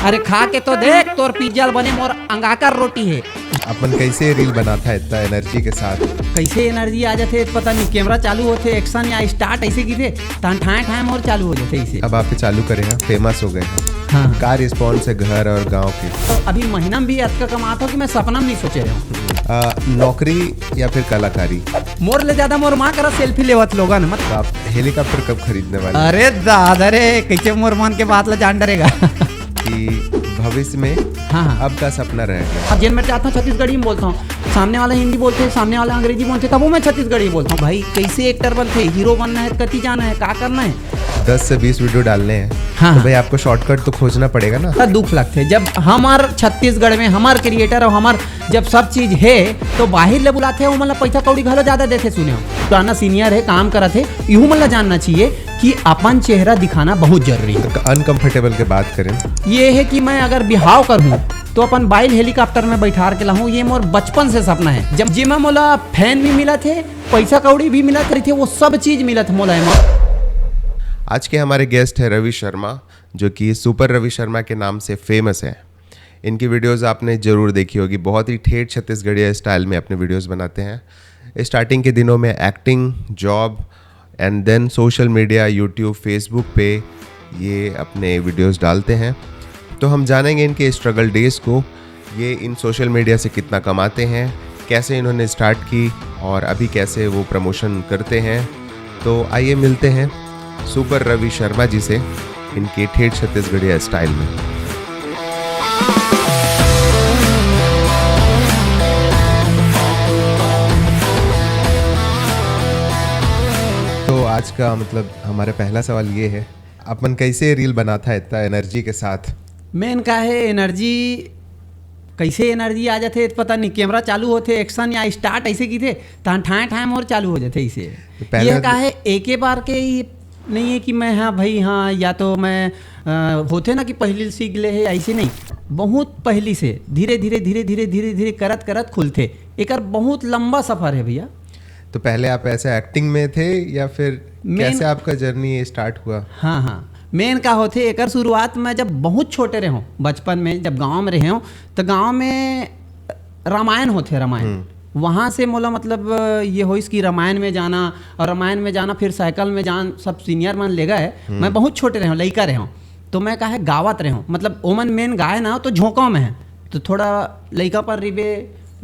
अरे खा के तो देख, तोर पिज्जा बने मोर अंगाकर रोटी है। अपन कैसे रील बनाता है इतना एनर्जी के साथ? कैसे एनर्जी आ जाते पता नहीं, कैमरा चालू होते एक्शन या स्टार्ट ऐसे की थे तान ठाए ठाए मोर चालू हो जाते ऐसे। अब आप चालू करें हैं, फेमस हो गए हैं। हाँ। का रिस्पॉन्स है घर और गांव के? तो अभी महीना में भी अतका कमाता हूँ कि मैं सपना में नहीं सोचे रहा हूँ। नौकरी या फिर कलाकारी? मोर ले ज्यादा मोर माँ करा सेल्फी लेवत लोगन मत। तो आप हेलीकॉप्टर कब खरीदने वाले? अरे दादा रे, कैसे मोर मन के बात ला जान डरेगा। कि भविष्य में हाँ। अब का सपना रहेगा? अब जिन मैं चाहता हूँ छत्तीसगढ़ी में बोलता हूँ, सामने वाला हिंदी बोलते हैं, सामने वाला अंग्रेजी बोलते हैं, तब वो मैं छत्तीसगढ़ी बोलता हूँ। भाई कैसे एक्टर बनते, हीरो बनना है, कति जाना है, क्या करना है, 10 से 20 वीडियो डालने हैं। हाँ। तो भाई आपको शॉर्टकट तो खोजना पड़ेगा ना। दुख लगते जब हमार छत्तीसगढ़ में हमार क्रिएटर और हमार जब सब चीज है तो बाहर ले बुलाते हैं, वो मतलब पैसा कौड़ी घलो ज्यादा देते। सुने पुराना सीनियर है, काम करा थे, यूं मतलब जानना चाहिए कि अपन चेहरा दिखाना बहुत जरूरी है। तो अनकंफर्टेबल की बात करें, ये है कि मैं अगर बिहाव करूँ तो अपन बाइल हेलीकॉप्टर में बैठा के लाऊं, ये मोर बचपन से सपना है। जब जिमा मोला फैन भी मिला थे, पैसा कौड़ी भी मिला करी थे, वो सब चीज मिला था मोला। आज के हमारे गेस्ट है रवि शर्मा, जो कि सुपर रवि शर्मा के नाम से फेमस है। इनकी वीडियोस आपने ज़रूर देखी होगी, बहुत ही ठेठ छत्तीसगढ़िया स्टाइल में अपने वीडियोस बनाते हैं। स्टार्टिंग के दिनों में acting, job and then social media, YouTube, Facebook पे ये अपने वीडियोस डालते हैं। तो हम जानेंगे इनके स्ट्रगल डेज़ को, ये इन सोशल मीडिया से कितना कमाते हैं, कैसे इन्होंने स्टार्ट की और अभी कैसे वो प्रमोशन करते हैं। तो आइए मिलते हैं सुपर रवि शर्मा जी से इनके ठेठ छत्तीसगढ़िया स्टाइल में। तो आज का मतलब हमारा पहला सवाल ये है, अपन कैसे रील बनाता है इतना एनर्जी के साथ? मेन का है एनर्जी, कैसे एनर्जी आ जाते पता नहीं, कैमरा चालू होते एक्शन या स्टार्ट ऐसे की थे तान ठाए ठाए मोर चालू हो जाते ऐसे। ये का है एक ही बार के ही नहीं है कि मैं हाँ भाई हाँ, या तो मैं होते ना कि पहले सीख ले है, ऐसे नहीं, बहुत पहली से धीरे धीरे धीरे धीरे धीरे धीरे करत करत खुलते। एक बहुत लंबा सफर है भैया। तो पहले आप ऐसे एक्टिंग में थे या फिर कैसे आपका जर्नी स्टार्ट हुआ? हाँ हाँ, मेन का होते एक शुरुआत में जब बहुत छोटे रहे, बचपन में जब गांव में रहे तो गांव में रामायण होते, रामायण वहाँ से मोला मतलब ये हो इसकी रामायण में जाना, और रामायण में जाना फिर साइकिल में जान, सब सीनियर मन ले गए। मैं बहुत छोटे रहे, लड़का रहे, तो मैं कहा गावत रहे, मतलब ओमन मेन गाय ना तो झोंकों में है, तो थोड़ा लड़का पर रिबे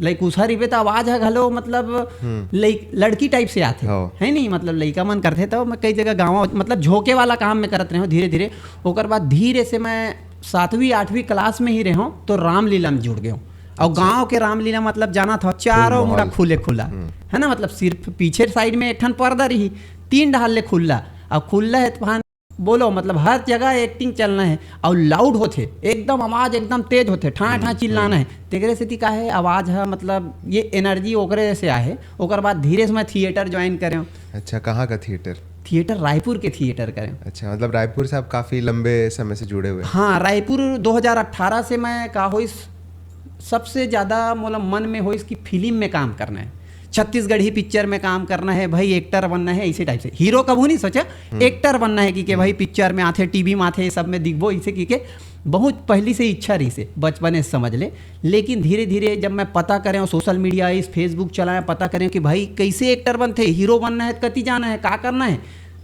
लड़कूसा रिबे तो आवाज है घलो मतलब लड़की टाइप से आते है नहीं, मतलब लड़का मन करते। तो मैं कई जगह गाँव मतलब झोंके वाला काम में करते रहे धीरे धीरे। ओकर बाद धीरे से मैं 7वीं 8वीं क्लास में ही रहा तो रामलीला में जुड़ गया। और गांव के रामलीला मतलब जाना था, चारों मुड़ा खुले खुला है ना, मतलब सिर्फ पीछे साइड में एक ठन पर्दा रही, 3 ढाल ले खुला, और खुला है तो बोलो मतलब हर जगह एक्टिंग चलना है, और लाउड होते एकदम, आवाज एकदम तेज होते, ठा ठा चिल्लाना है। तेरे से का है आवाज है, मतलब ये एनर्जी ओकरे से आए। ओकर बाद धीरे से मैं थिएटर ज्वाइन करें। अच्छा, कहाँ का थिएटर? थिएटर रायपुर के थिएटर करें। अच्छा, मतलब रायपुर से आप काफ़ी लंबे समय से जुड़े हुए? हाँ, रायपुर 2018 से मैं का हो सबसे ज़्यादा मतलब मन में हो इसकी फिल्म में काम करना है, छत्तीसगढ़ी पिक्चर में काम करना है भाई, एक्टर बनना है, इसी टाइप से। हीरो कभी नहीं सोचा, एक्टर बनना है कि भाई पिक्चर में आते, टीवी में आते, सब में दिखबो, इसे की बहुत पहली से इच्छा रही से, बचपन से समझ ले। लेकिन धीरे धीरे जब मैं पता करें और सोशल मीडिया इस फेसबुक चलाएं, पता करें कि भाई कैसे एक्टर बनते, हीरो बनना है, कति जाना है, क्या करना है,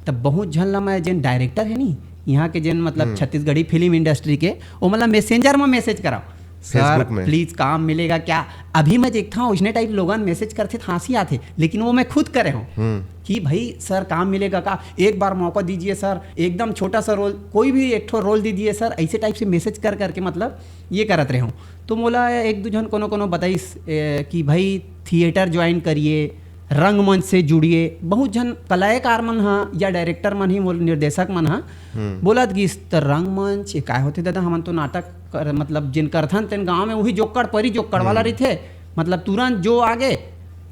तब बहुत झलना मैं जिन डायरेक्टर है नहीं यहाँ के, जिन मतलब छत्तीसगढ़ी फिल्म इंडस्ट्री के, वो मतलब मैसेंजर में मैसेज कराओ, सर प्लीज काम मिलेगा क्या। अभी मैं देखता हूँ उसने टाइप लोगन मैसेज करते थे, हंसी आते, लेकिन वो मैं खुद करे हूँ कि भाई सर काम मिलेगा का, एक बार मौका दीजिए सर, एकदम छोटा सा रोल, कोई भी एक ठो रोल दीजिए सर, ऐसे टाइप से मैसेज कर करके मतलब ये करत रहे हूँ। तो मोला एक दो जन कोनो कोनो बताइस कि भाई थिएटर ज्वाइन करिए, रंगमंच से जुड़िए। बहुत जन कलाकार मन हा या डायरेक्टर मन ही निर्देशक मन हा बोलत कि रंगमंच काय होते दादा, हमन तो नाटक कर, मतलब जिन करथन तेन गाँव में वही जोक्कड़ परी जोक्कड़ वाला रहते, मतलब तुरंत जो आगे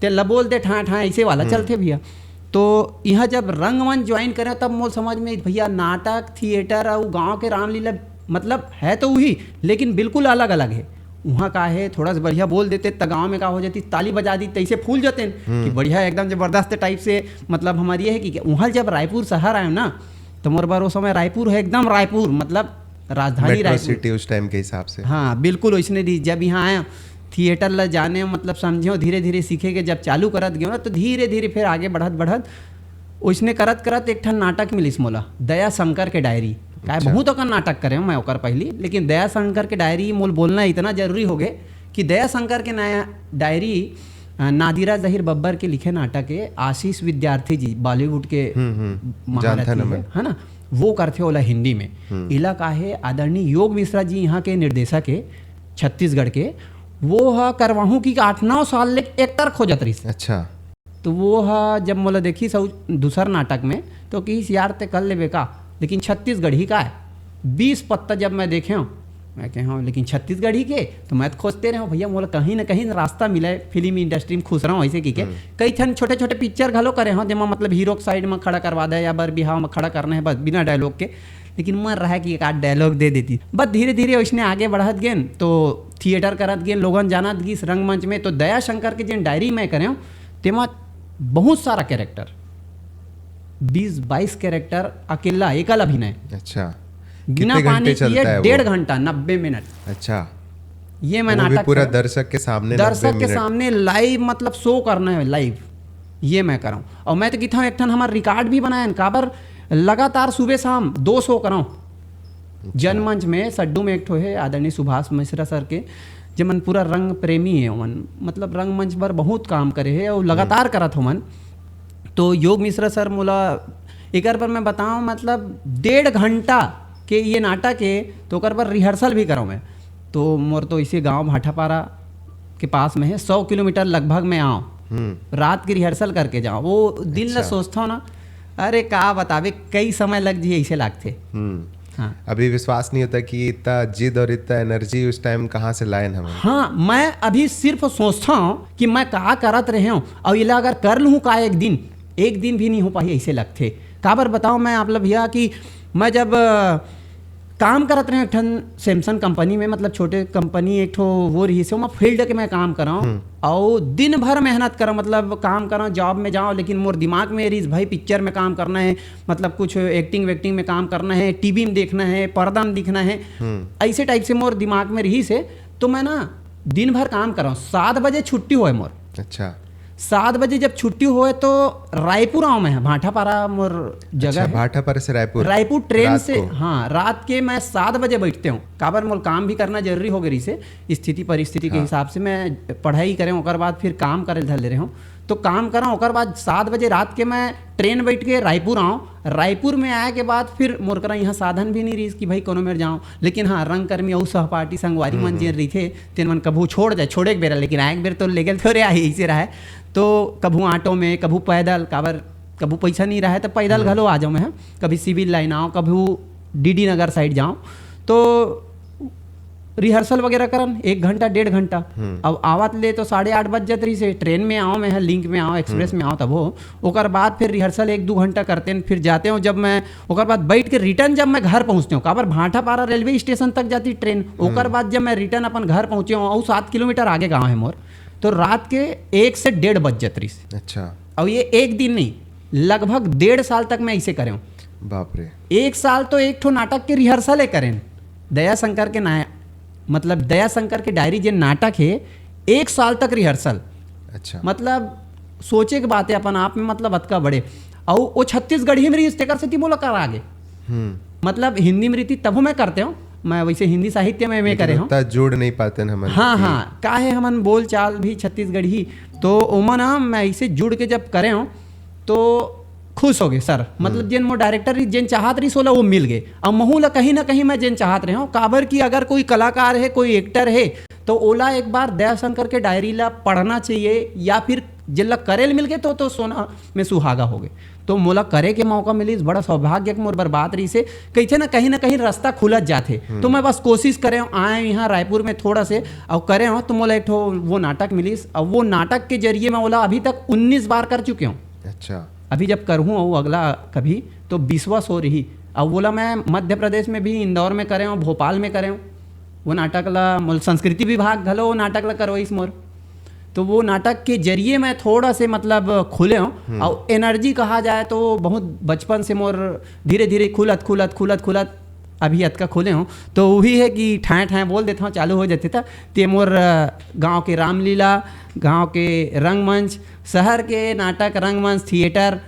ते बोल दे ठा ठा ऐसे वाला चलते भैया। तो यहाँ जब रंगमंच ज्वाइन करें तब मोल समझ में भैया नाटक थिएटर और गाँव के रामलीला मतलब है तो वही, लेकिन बिल्कुल अलग अलग है। वहाँ का है थोड़ा सा बढ़िया बोल देते तो गाँव में का हो जाती, ताली बजा दी तैसे फूल जाते कि बढ़िया एकदम जबरदस्त टाइप से। मतलब हमारी ये है कि वहाँ जब रायपुर शहर आए ना, तो मोर बार वो समय रायपुर है एकदम रायपुर, मतलब राजधानी मेट्रो रायपुर। सिटी उस टाइम के हिसाब से। हाँ बिल्कुल वैसने रही। जब यहाँ आए थिएटर ला जाने मतलब समझो धीरे धीरे सीखे के जब चालू करत गयो ना तो धीरे धीरे फिर आगे बढ़त बढ़त उसने करत करत एक ठन नाटक मिलिस मोला, दया शंकर के डायरी। काय अच्छा। बहुत ओकर नाटक करे हूँ मैं ओकर पहली, लेकिन दया शंकर के डायरी मोल बोलना इतना जरूरी हो गए कि दया शंकर के नया डायरी नादिरा जहीर बब्बर के लिखे नाटक है। आशीष विद्यार्थी जी बॉलीवुड के जानता महारथी ना मैं। है ना, वो करते होला हिंदी में। इला का है आदरणीय योग मिश्रा जी यहाँ के निर्देशक है छत्तीसगढ़ के। वो हा करवाहू की 8-9 साल ले एक्टर खोजत रही। अच्छा। तो वो हा जब मोला देखी सब दूसर नाटक में तो कि यार ते कर लेबे का, लेकिन छत्तीसगढ़ी का है। 20 पत्ता जब मैं देखे हूँ मैं कह हाँ लेकिन छत्तीसगढ़ी के, तो मैं तो खोजते रहे भैया मोला कहीं ना कहीं रास्ता मिले फिल्म इंडस्ट्री में खुश रहा हूँ ऐसे की के। कई ठन छोटे छोटे पिक्चर घलो करे हूँ जेमा मतलब हीरो के साइड में खड़ा करवा दे या बर बिहाव में खड़ा करना है बस बिना डायलॉग के, लेकिन मन रहा कि एक आध डायलॉग दे देती। बस धीरे धीरे उसने आगे बढ़त गेन तो थिएटर करत गेन, लोगन जानत गिस रंगमंच में। तो दया शंकर के जिन डायरी में करे तेमा बहुत सारा कैरेक्टर 20-22 कैरेक्टर अकेला एकल अभिनय। अच्छा। बिना कितने पानी घंटे पिए चलता है 1.5 वो? घंटा 90 मिनट। अच्छा। ये मैं वो भी नाटक पूरा कर- दर्शक के सामने 90 दर्शक के मिनट। सामने लाइव मतलब शो करना है लाइव, ये मैं कराऊँ। और मैं तो कहता हूँ एक ठन हमारा रिकॉर्ड भी बनाया काबर लगातार सुबह शाम 2 शो कराऊँ। जनमंच में सड्डू में एक ठो है आदरणीय सुभाष मिश्रा सर के, जमन पूरा रंग प्रेमी है मन, मतलब रंगमंच पर बहुत काम करे है और लगातार करत हो मन। तो योग मिश्रा सर मोला एक पर मैं बताऊँ मतलब 1.5 घंटा के ये नाटक है तो ओकर पर रिहर्सल भी कराऊँ मैं। तो मोर तो इसे गांव भाटापारा के पास में है, 100 किलोमीटर लगभग में आऊँ, रात की रिहर्सल करके जाऊँ। वो दिन ला अच्छा। सोचता हूँ ना, अरे का बतावे कई समय लग जी ऐसे लागते। हाँ अभी विश्वास नहीं होता कि इतना जिद और इतना एनर्जी उस टाइम कहाँ से लाए हम। हाँ, मैं अभी सिर्फ सोचता हूँ कि मैं का करत रहे हूँ और इला अगर कर लूँ का एक दिन भी नहीं हो पाई ऐसे लगते। काबर बताऊँ मैं आप लोग भैया कि मैं जब काम करत रहे एक ठन सैमसंग कंपनी में, मतलब छोटे कंपनी एक ठो वो रही से मैं फील्ड के मैं काम कर रहा हूँ और दिन भर मेहनत करा मतलब काम करा जॉब में जाओ, लेकिन मोर दिमाग में रही भाई पिक्चर में काम करना है, मतलब कुछ एक्टिंग वेक्टिंग में काम करना है, टीवी में देखना है, पर्दा में दिखना है, ऐसे टाइप से मोर दिमाग में रही से। तो मैं ना दिन भर काम कर रहा हूँ। 7 बजे छुट्टी होए मोर। अच्छा। 7 बजे जब छुट्टी होए तो रायपुर आऊँ मैं, भाटापारा मोर जगह अच्छा, है। भाटापारा से रायपुर ट्रेन रात से को? हाँ, रात के मैं 7 बजे बैठते हूँ। काबर मोल काम भी करना जरूरी हो गई से स्थिति परिस्थिति के हिसाब से मैं पढ़ाई करें ओकर बाद फिर काम करे धर ले रहे हूँ। तो काम करा ओकर बाद 7 बजे रात के मैं ट्रेन बैठ के रायपुर आऊँ। रायपुर में आए के बाद फिर मोर करा यहाँ साधन भी नहीं रही कि भाई कोनो मेर जाऊँ, लेकिन हाँ रंगकर्मी और सहपाठी संगवारी मन जे रही थे तेन मन कभू छोड़ जाए छोड़े के बेरा, लेकिन आए के बेर तो ले गए थोड़े आई ऐसे रहा है। तो कभू ऑटो में कभू पैदल, काबर कभू पैसा नहीं रहा है तो पैदल घलो आ जाऊँ मैं। कभी सिविल लाइन आओ, कभू डीडी नगर साइड जाऊँ, तो रिहर्सल वगैरह करन 1 घंटा 1.5 घंटा। अब आवत ले तो 8:30 बज जात रही से। ट्रेन में आओ मैं, लिंक में आओ, एक्सप्रेस में आओ, तब हो ओकर बाद फिर रिहर्सल 1-2 घंटा करते हैं, फिर जाते हो। जब मैं ओकर बाद बैठ के रिटर्न जब मैं घर पहुँचते हूँ, काबर भाटापारा रेलवे स्टेशन तक जाती ट्रेन। ओकर बाद जब मैं रिटर्न अपन घर पहुँचे हूँ और 7 किलोमीटर आगे गाँव है मोर, तो रात के 1 से 1:30 बज जात रही से। अच्छा। और ये एक दिन नहीं, लगभग 1.5 साल तक मैं इसे करे हूँ। बाप रे। 1 साल तो एक ठो नाटक के रिहर्सल करें। दया शंकर के मतलब दया शंकर के डायरी जे नाटक है 1 साल तक रिहर्सल। अच्छा। मतलब सोचे के बात है अपन आप में, मतलब अतका बड़े। और वो छत्तीसगढ़ी में रही तेकर से बोला कर आगे, मतलब हिंदी में रही तब मैं करते हूँ। मैं वैसे हिंदी साहित्य में मैं करे हूँ, उतना जोड़ नहीं पाते हम। हाँ हाँ, का है हमन बोल चाल भी छत्तीसगढ़ी, तो ओमन मैं ऐसे जुड़ के जब करे हूँ तो खुश हो गए सर। मतलब जिन मो डायरेक्टर जिन चाहत रही सोला वो मिल गए। और महू ला कहीं ना कहीं मैं जिन चाहत रहे हूँ, काबर की अगर कोई कलाकार है, कोई एक्टर है, तो ओला एक बार दया शंकर के डायरी ला पढ़ना चाहिए, या फिर जिला करेल मिल गए तो सोना में सुहागा हो गए। तो मोला करे के मौका मिली, बड़ा सौभाग्य के मोर बर्बाद रही से कहते ना कहीं रास्ता खुलत जाते। तो मैं बस कोशिश करे आए यहाँ रायपुर में थोड़ा से और करे हूँ, तो मोला एक ठो वो नाटक मिली। और वो नाटक के जरिए मैं ओला अभी तक 19 बार कर चुके हूँ। अच्छा। अभी जब करूँ और अगला कभी तो 20वां सो रही। और बोला मैं मध्य प्रदेश में भी, इंदौर में करे हूँ, भोपाल में करे हूँ। वो नाटक ला मोल संस्कृति विभाग घलो वो नाटक ला करो इस मोर। तो वो नाटक के जरिए मैं थोड़ा से मतलब खुले हूँ। और एनर्जी कहा जाए तो बहुत बचपन से मोर धीरे धीरे खुलत अभी अतका खोले हूँ तो वही है कि ठाए ठाए बोल देता हूँ, चालू हो जाते था। ते मोर गांव के रामलीला, गांव के रंगमंच, शहर के नाटक, रंगमंच, थिएटर,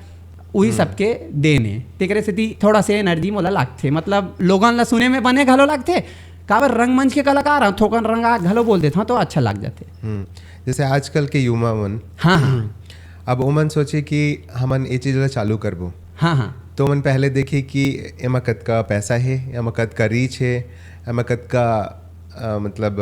वही सबके देने तेकरे से थोड़ा से एनर्जी मोला लागथे, मतलब लोगन ला सुने में बने घलो लागथे। काबर रंगमंच के कलाकार हूँ, थोकन रंगा घलो बोल देता हूँ तो अच्छा लग जाते। जैसे आजकल के युवा मन, हाँ, अब ओमन सोचे कि हमन ये चीज़ ला चालू करबो, हाँ, तो मन पहले देखे कि एमा कतका पैसा है, एमा कतका रीच है, एमा कतका मतलब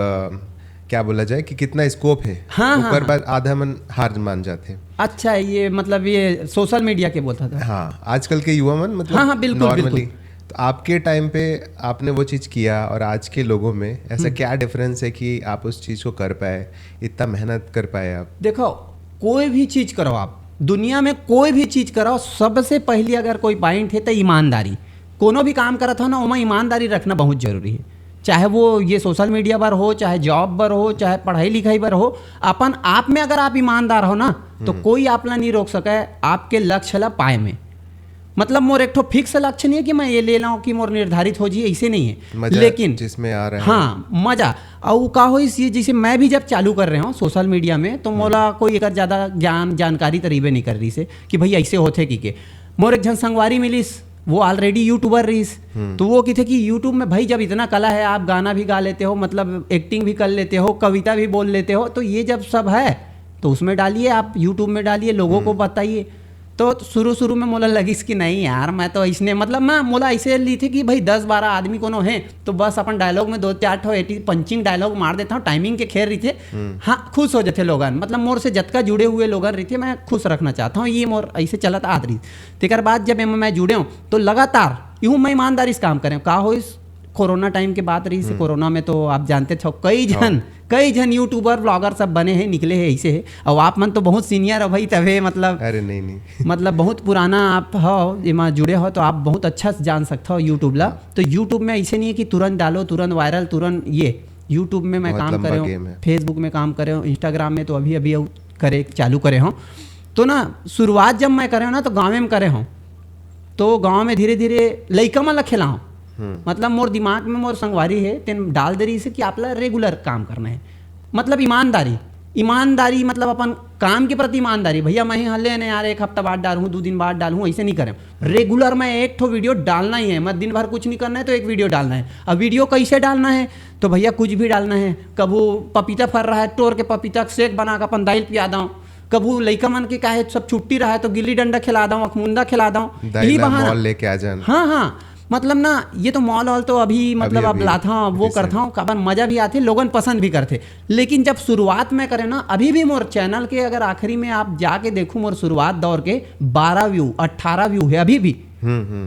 क्या बोला जाए कि कितना स्कोप है। हाँ, ओकर बाद आधा मन हार मान जाते। अच्छा, ये मतलब ये सोशल मीडिया के बोलता था। हाँ, आजकल के युवा मन मतलब हाँ, बिल्कुल, नॉर्मली। बिल्कुल। तो आपके टाइम पे आपने वो चीज़ किया और आज के लोगों में ऐसा क्या डिफरेंस है कि आप उस चीज़ को कर पाए, इतना मेहनत कर पाए आप? देखो, कोई भी चीज़ करो आप दुनिया में, कोई भी चीज़ करो, सबसे पहले अगर कोई पॉइंट है तो ईमानदारी। कोनो भी काम करत हो ना, उसमें ईमानदारी रखना बहुत जरूरी है। चाहे वो ये सोशल मीडिया पर हो, चाहे जॉब पर हो, चाहे पढ़ाई लिखाई पर हो, अपन आप में अगर आप ईमानदार हो ना तो कोई आपला नहीं रोक सके आपके लक्ष्य ला पाए में। मतलब मोर एक ठो फिक्स लक्ष्य नहीं है कि मैं ये ले लाऊं कि मोर निर्धारित हो जाए, ऐसे नहीं है। लेकिन जिसमें आ रहा है, हाँ, मजा और का हो इस, जैसे मैं भी जब चालू कर रहे हूँ सोशल मीडिया में, तो मोला कोई एक ज़्यादा जानकारी तरीबे नहीं कर रही से कि भाई ऐसे होते कि मोर एक जन संगवारी मिलिस, वो ऑलरेडी यूट्यूबर रहीस। तो वो कहते कि यूट्यूब में भाई जब इतना कला है, आप गाना भी गा लेते हो, मतलब एक्टिंग भी कर लेते हो, कविता भी बोल लेते हो, तो ये जब सब है तो उसमें डालिए, आप यूट्यूब में डालिए, लोगों को बताइए। तो शुरू में मोला लगिस कि नहीं यार, मैं तो इसने मतलब मैं मोला ऐसे ली थी कि भाई 10-12 आदमी कोनो है तो बस अपन डायलॉग में 2-4 ठो पंचिंग डायलॉग मार देता हूँ, टाइमिंग के खेर रही थे। हाँ, खुश हो जाते लोगन, मतलब मोर से जतका जुड़े हुए लोगन रही थे, मैं खुश रखना चाहता हूँ, ये मोर ऐसे चलत आद रही। तेकर बाद जब मैं जुड़े हूँ तो लगातार यूँ मैं ईमानदारी से काम करें। का हो इस कोरोना टाइम के बात रही से, कोरोना में तो आप जानते थे कई जन यूट्यूबर ब्लॉगर सब बने हैं, निकले हैं ऐसे है। और आप मन तो बहुत सीनियर हो भाई तबे, मतलब अरे नहीं मतलब बहुत पुराना आप हो, इमा जुड़े हो तो आप बहुत अच्छा से जान सकते हो यूट्यूब ला। तो यूट्यूब में ऐसे नहीं है कि तुरंत डालो, तुरंत वायरल, तुरंत ये। यूट्यूब में मैं काम कर रहा हूँ, फेसबुक में काम कर रहा हूँ, इंस्टाग्राम में तो अभी चालू करे हूँ। तो ना शुरुआत जब मैं करे हूँ ना तो गाँव में करे हूँ, तो गाँव में धीरे धीरे लइका मन ला खिलाऊँ। मतलब मोर दिमाग में मोर संगवारी है, तेन डाल दे रही से कि आपला रेगुलर काम करना है, मतलब ईमानदारी मतलब अपन काम के प्रति ईमानदारी। भैया मैं हले नहीं यार, एक हफ्ता बाद डालूँ, 2 दिन बाद डालूँ, ऐसे नहीं करें। रेगुलर मैं एक ठो वीडियो डालना ही है, मैं दिन भर कुछ नहीं करना है तो एक वीडियो डालना है। अब वीडियो कैसे डालना है तो भैया कुछ भी डालना है। कबू पपीता फर रहा है, तोड़ के पपीता शेक बना कर अपन दाइल पिया दूँ, कबू लइका मन के काहे सब छुट्टी रहा है तो गिल्ली डंडा खिला दूँ, अखमुंदा खिला दूँ, यही बहाना लेके आ जान। हाँ, मतलब ना ये तो मॉल तो अभी मतलब अब लाता हूँ, वो करता हूँ, काबर मजा भी आते, लोगन पसंद भी करते। लेकिन जब शुरुआत में करे ना, अभी भी मोर चैनल के अगर आखिरी में आप जाके देखूं, मोर शुरुआत दौर के 12 व्यू 18 व्यू है अभी भी।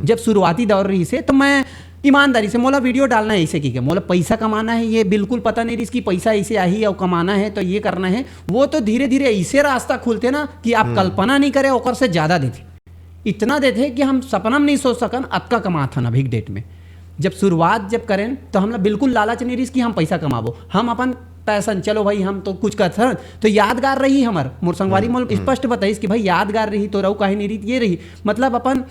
जब शुरुआती दौर रही से तो मैं ईमानदारी से मोला वीडियो डालना है ऐसे की मोला पैसा कमाना है, ये बिल्कुल पता नहीं इसकी पैसा ऐसे आई और कमाना है तो ये करना है। वो तो धीरे धीरे ऐसे रास्ता खुलते ना कि आप कल्पना नहीं करे, ओकर से ज़्यादा देते, इतना देते कि हम सपना में नहीं सोच सकन अतका कमा था अभी डेट में। जब शुरुआत जब करें तो हम बिल्कुल लालच नहीं रही कि हम पैसा कमाबो, हम अपन पैसन चलो भाई हम तो कुछ कर तो यादगार रही हमार। मोर संगवारी मोल स्पष्ट बताइस कि भाई यादगार रही तो रहू काहे नहीं रही, ये रही मतलब अपन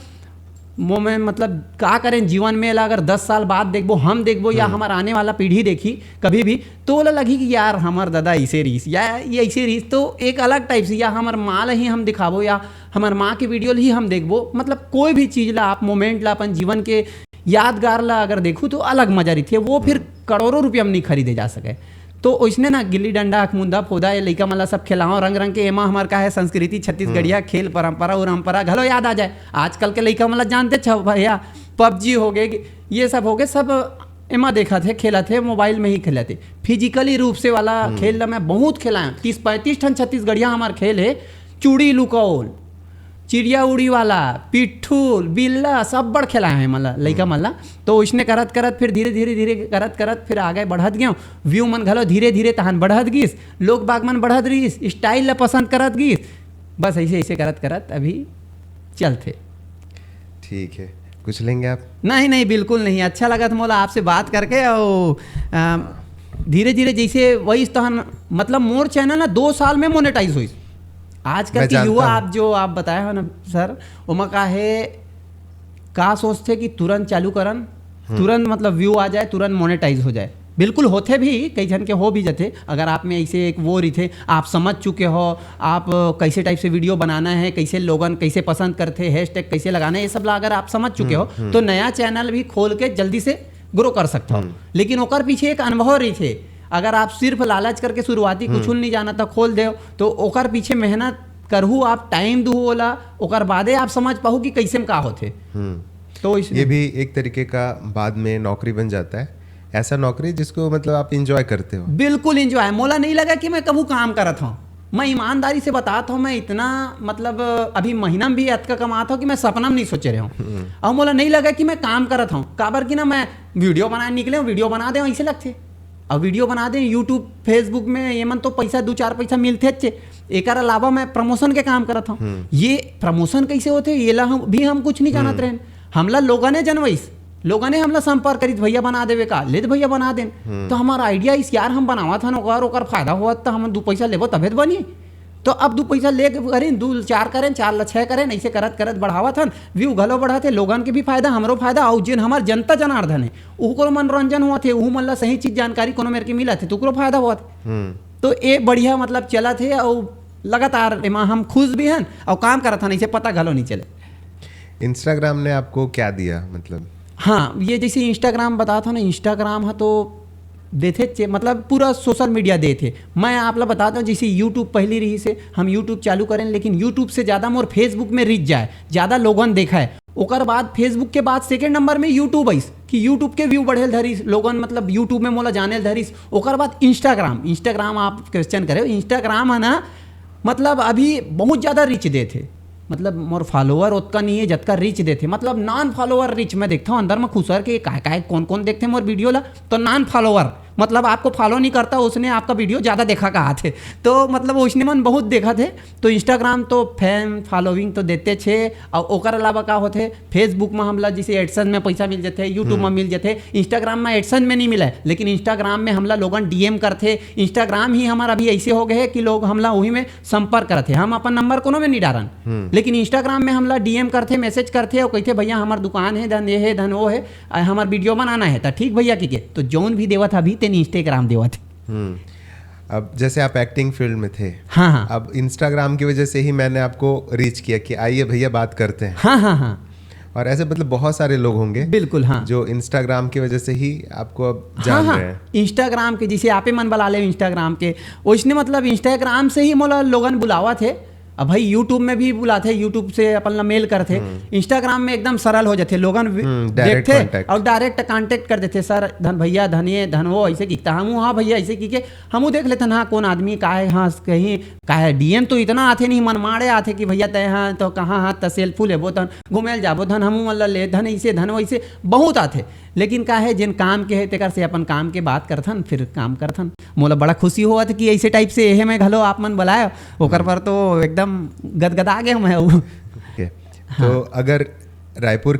में मतलब का करें जीवन में ला अगर 10 साल बाद देखबो, हम देखबो या हमारा आने वाला पीढ़ी देखी कभी भी तो बोला लगी कि यार हमार दादा ऐसे रहीस या ये ऐसे रहीस, तो एक अलग टाइप से, या हमार माँ ही हम दिखाबो या हमार माँ की वीडियो ही हम देखबो। मतलब कोई भी चीज़ ला आप मोमेंट ला अपन जीवन के यादगार ला अगर देखूँ तो अलग मजा रही थी, वो फिर करोड़ों रुपया में नहीं खरीदे जा सके। तो उसने ना गिल्ली डंडा अखमुंदा फोदा ये लइका मला सब खिलाओ रंग रंग के, एमा हमार का है संस्कृति छत्तीसगढ़िया खेल परंपरा उरंपरा घलो याद आ जाए। आजकल के लइका मला जानते छो भैया, पबजी हो गए, ये सब हो गए, सब एमा देखा थे, खेला थे, मोबाइल में ही खेला थे। फिजिकली रूप से वाला खेल ला मैं बहुत खेला है, 30-35 ठन छत्तीसगढ़िया हमार खेल है। चूड़ी लुकौल, चिड़िया उड़ी वाला, पिट्ठू बिल्ला सब बड़ खेला है मला लइका मला। तो उसने करत करत फिर धीरे धीरे करत करत फिर आगे बढ़त गयो, व्यू मन घलो धीरे धीरे तहन बढ़त गिस, लोग बाग मन बढ़त रहीस, स्टाइल ला पसंद करत गिस, बस ऐसे ऐसे करत करत अभी चलते। ठीक है, कुछ लेंगे आप? नहीं बिल्कुल नहीं, अच्छा लगा था मोला आपसे बात करके। और धीरे धीरे जैसे वही तहन मतलब मोर चैनल ना 2 साल में मोनेटाइज हुई। आजकल के युवा आप जो आप बताए हो ना सर, उमा का है का सोचते कि तुरंत चालू करन तुरंत मतलब व्यू आ जाए, तुरंत मोनेटाइज हो जाए। बिल्कुल होते भी कई जन के हो भी जाते। अगर आप में ऐसे एक वो रही थे, आप समझ चुके हो आप कैसे टाइप से वीडियो बनाना है, कैसे लोगन कैसे पसंद करते, हैशटैग कैसे लगाना है, ये सब अगर आप समझ चुके हो तो नया चैनल भी खोल के जल्दी से ग्रो कर सकते हो। लेकिन ओकर पीछे एक अनुभव रही थे। अगर आप सिर्फ लालच करके शुरुआती कुछ नहीं जाना था खोल दे तो ओकर पीछे मेहनत करहू, आप टाइम दू ओला, ओकर बादे आप समझ पाहू कि कैसे में का होते। तो ये भी एक तरीके का बाद में नौकरी बन जाता है, ऐसा नौकरी जिसको मतलब आप इंजॉय करते हो। बिल्कुल इंजॉय। मोला नहीं लगा कि मैं कबू काम करत हूँ। मैं ईमानदारी से बताता हूँ, मैं इतना मतलब अभी महीना में भी अतका कमाता हूँ कि मैं सपना में नहीं सोचे रहा हूँ। और मोला नहीं लगा कि मैं काम करत हूँ, काबर कि ना मैं वीडियो बनाए निकले, वीडियो बना दे ऐसे लगते। और वीडियो बना दें यूट्यूब फेसबुक में, ये मन तो पैसा 2-4 पैसा मिलते अच्छे। एक अलावा मैं प्रमोशन के काम करत हूँ। ये प्रमोशन कैसे होते ये ला भी हम कुछ नहीं जानत रहे। हमला लोगों ने जनवैस, लोगों ने हमला संपर्क करी, भैया बना देवे का, ले भैया बना देन। तो हमारा आइडिया इस यार हम बनावा था ओकर फायदा हुआ तो हम 2 पैसा लेबो तबे बनी। तो अब 2 पैसा ले करें, 2-4 करें, 4-6 करें, ऐसे करत करत बढ़ावा था। व्यू घलो बढ़ाते, लोगन के भी फायदा, हमरो फायदा, और जिन हमार जनता जनार्दन है उनको मनोरंजन हुआ थे, वो मतलब सही चीज जानकारी कोनो मेरे के मिला थे तो उनको फायदा हुआ थे। तो ये बढ़िया मतलब चला थे और लगातार एमा हम खुश भी हैं और काम करा था, नहीं से पता घलो नहीं चले। इंस्टाग्राम ने आपको क्या दिया मतलब? हाँ, ये जैसे इंस्टाग्राम बता था ना, इंस्टाग्राम है तो देते मतलब पूरा सोशल मीडिया देते। मैं आप लोग बताता हूँ जैसे यूट्यूब पहली रही से हम यूट्यूब चालू करें, लेकिन यूट्यूब से ज़्यादा मोर फेसबुक में रीच जाए, ज़्यादा लोगन देखा है। ओकर बाद फेसबुक के बाद सेकंड नंबर में यूट्यूब आई कि यूट्यूब के व्यू बढ़े धरीस, लोगन मतलब यूट्यूब में मोला जाने धरीस। ओकर बाद इंस्टाग्राम आप क्वेश्चन करे, इंस्टाग्राम है ना मतलब अभी बहुत ज़्यादा रीच देते। मतलब मोर फॉलोअर उतना नहीं है जतका रीच देते, मतलब नॉन फॉलोअर रीच मैं देखता हूँ अंदर में खुशर के काय कौन कौन देखते हैं मोर वीडियो ला। तो नॉन फॉलोअर मतलब आपको फॉलो नहीं करता, उसने आपका वीडियो ज़्यादा देखा कहा थे, तो मतलब उसने मन बहुत देखा थे। तो इंस्टाग्राम तो फैन फॉलोइंग तो देते छे। और ओकर अलावा का होते फेसबुक में हमला जैसे एडसन में पैसा मिल जाते, यूट्यूब में मिल जाते। इंस्टाग्राम में एडसन में नहीं मिला है, लेकिन इंस्टाग्राम में हमला लोगन डीएम करते। इंस्टाग्राम ही हमारा अभी ऐसे हो गए कि लोग हमला वही में संपर्क करते, हम अपन नंबर कोनो में नहीं डारन, लेकिन इंस्टाग्राम में हमला डीएम करते, मैसेज करते और कहते भैया हमार दुकान है, धन ये है, धन वो है, हमार वीडियो बनाना है तो ठीक भैया की तो जौन भी देवा था अभी इंस्टाग्राम देवा थे। अब जैसे आप एक्टिंग फील्ड में थे, हाँ, अब इंस्टाग्राम की वजह से ही मैंने आपको रीच किया कि आइए भैया बात करते हैं। हाँ। और ऐसे मतलब बहुत सारे लोग होंगे बिल्कुल, हाँ, जो इंस्टाग्राम की वजह से ही आपको अब जान रहे हैं। इंस्टाग्राम के जैसे आपे मन बला ले इंस्टाग्राम के, उसने मतलब इंस्टाग्राम से ही मोला लोगन बुलावा थे। अब भाई यूट्यूब में भी बुलाते, यूट्यूब से अपन मेल करते, इंस्टाग्राम में एकदम सरल हो जाते, लोगन देखते और डायरेक्ट कांटेक्ट कर देते, सर धन भैया धनिए धन वो ऐसे कीता हम, हाँ भैया ऐसे की के हम देख लेते हाँ कौन आदमी का है, हाँ कहीं का है। डीएम तो इतना आते नहीं, मनमाड़े आते कि भैया तय हाँ तो कहाँ हाँ तसेल फूल है धन घुमेल जाबो धन हमू मतलब ले धन ऐसे धन वैसे बहुत आते। लेकिन का है जिन काम के है तेकर से अपन काम के बात करथन, फिर काम करथन। मोला बड़ा खुशी हुआ था कि ऐसे टाइप से यह मैं घलो आप मन बुलाए ओकर पर तो एकदम गदगदा गया मैं। हाँ। तो अगर रायपुर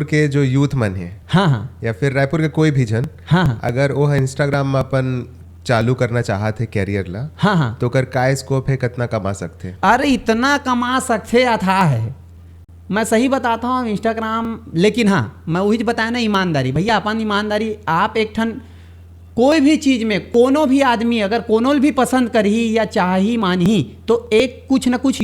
के जो यूथ मन है, हाँ, या फिर रायपुर के कोई भी जन, हाँ, अगर वो इंस्टाग्राम में अपन चालू करना चाहते कैरियर ला, हाँ, तो कर काय स्कोप है, कितना कमा सकते? अरे इतना कमा सकते अथाह है, मैं सही बताता हूँ इंस्टाग्राम। लेकिन हाँ मैं वही बताया ना, ईमानदारी भैया, अपन ईमानदारी आप एक ठन कोई भी चीज़ में कोनो भी आदमी अगर कोनो भी पसंद करही या चाही मानही तो एक कुछ ना कुछ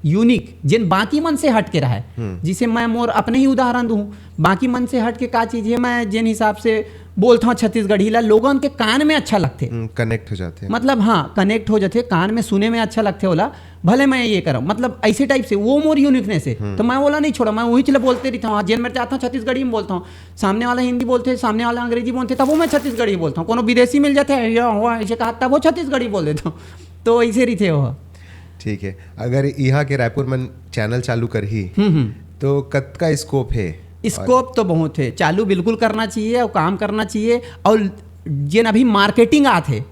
यूनिक जिन बाकी मन से हट के रहा है। जिसे मैं मोर अपने ही उदाहरण दूँ, बाकी मन से हट के का चीज़ है, मैं जिन हिसाब से बोलता हूँ छत्तीसगढ़ी ला लोगों के कान में अच्छा लगते, कनेक्ट हो जाते, मतलब हाँ कनेक्ट हो जाते, कान में सुने में अच्छा लगते होला। भले मैं ये करूँ मतलब ऐसे टाइप से वो मोर यूनिकनेस है, तो मैं बोला नहीं छोड़ा, मैं वही चले बोलते रहता हूँ। जिन मैं चाहता हूँ छत्तीसगढ़ी में बोलता हूँ, सामने वाला हिंदी बोलते, सामने वाला अंग्रेजी बोलते, तब वो मैं छत्तीसगढ़ी बोलता हूँ। कोनो विदेशी मिल जाते हैं या हुआ ऐसे कहा तब वो छत्तीसगढ़ी बोल देता हूँ, तो ऐसे रहते वो। ठीक है, अगर यहाँ के रायपुर में चैनल चालू कर ही तो कत का स्कोप है? स्कोप तो बहुत है, चालू बिल्कुल करना चाहिए और काम करना चाहिए। और जिन अभी मार्केटिंग आते,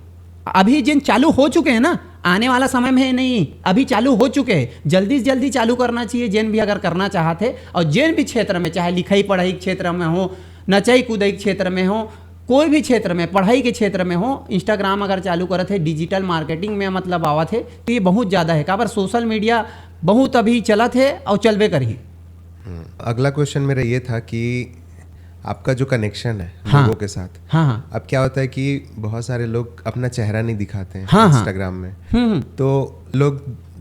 अभी जिन चालू हो चुके हैं ना, आने वाला समय में है नहीं, अभी चालू हो चुके हैं, जल्दी से जल्दी चालू करना चाहिए जिन भी अगर करना चाहते। और जिन भी क्षेत्र में, चाहे लिखाई पढ़ाई के क्षेत्र में हो, नचाई कूदाई के क्षेत्र में हो, कोई भी क्षेत्र में, पढ़ाई के क्षेत्र में हो, इंस्टाग्राम अगर चालू करते हैं, डिजिटल मार्केटिंग में मतलब आवत है तो ये बहुत ज़्यादा है। काबर सोशल मीडिया बहुत अभी चलत है और चलबे करी। अगला क्वेश्चन मेरा ये था कि आपका जो कनेक्शन है हाँ, लोगों के साथ, हाँ हाँ अब क्या होता है कि बहुत सारे लोग अपना चेहरा नहीं दिखाते हैं हाँ, हाँ, इंस्टाग्राम में, तो लोग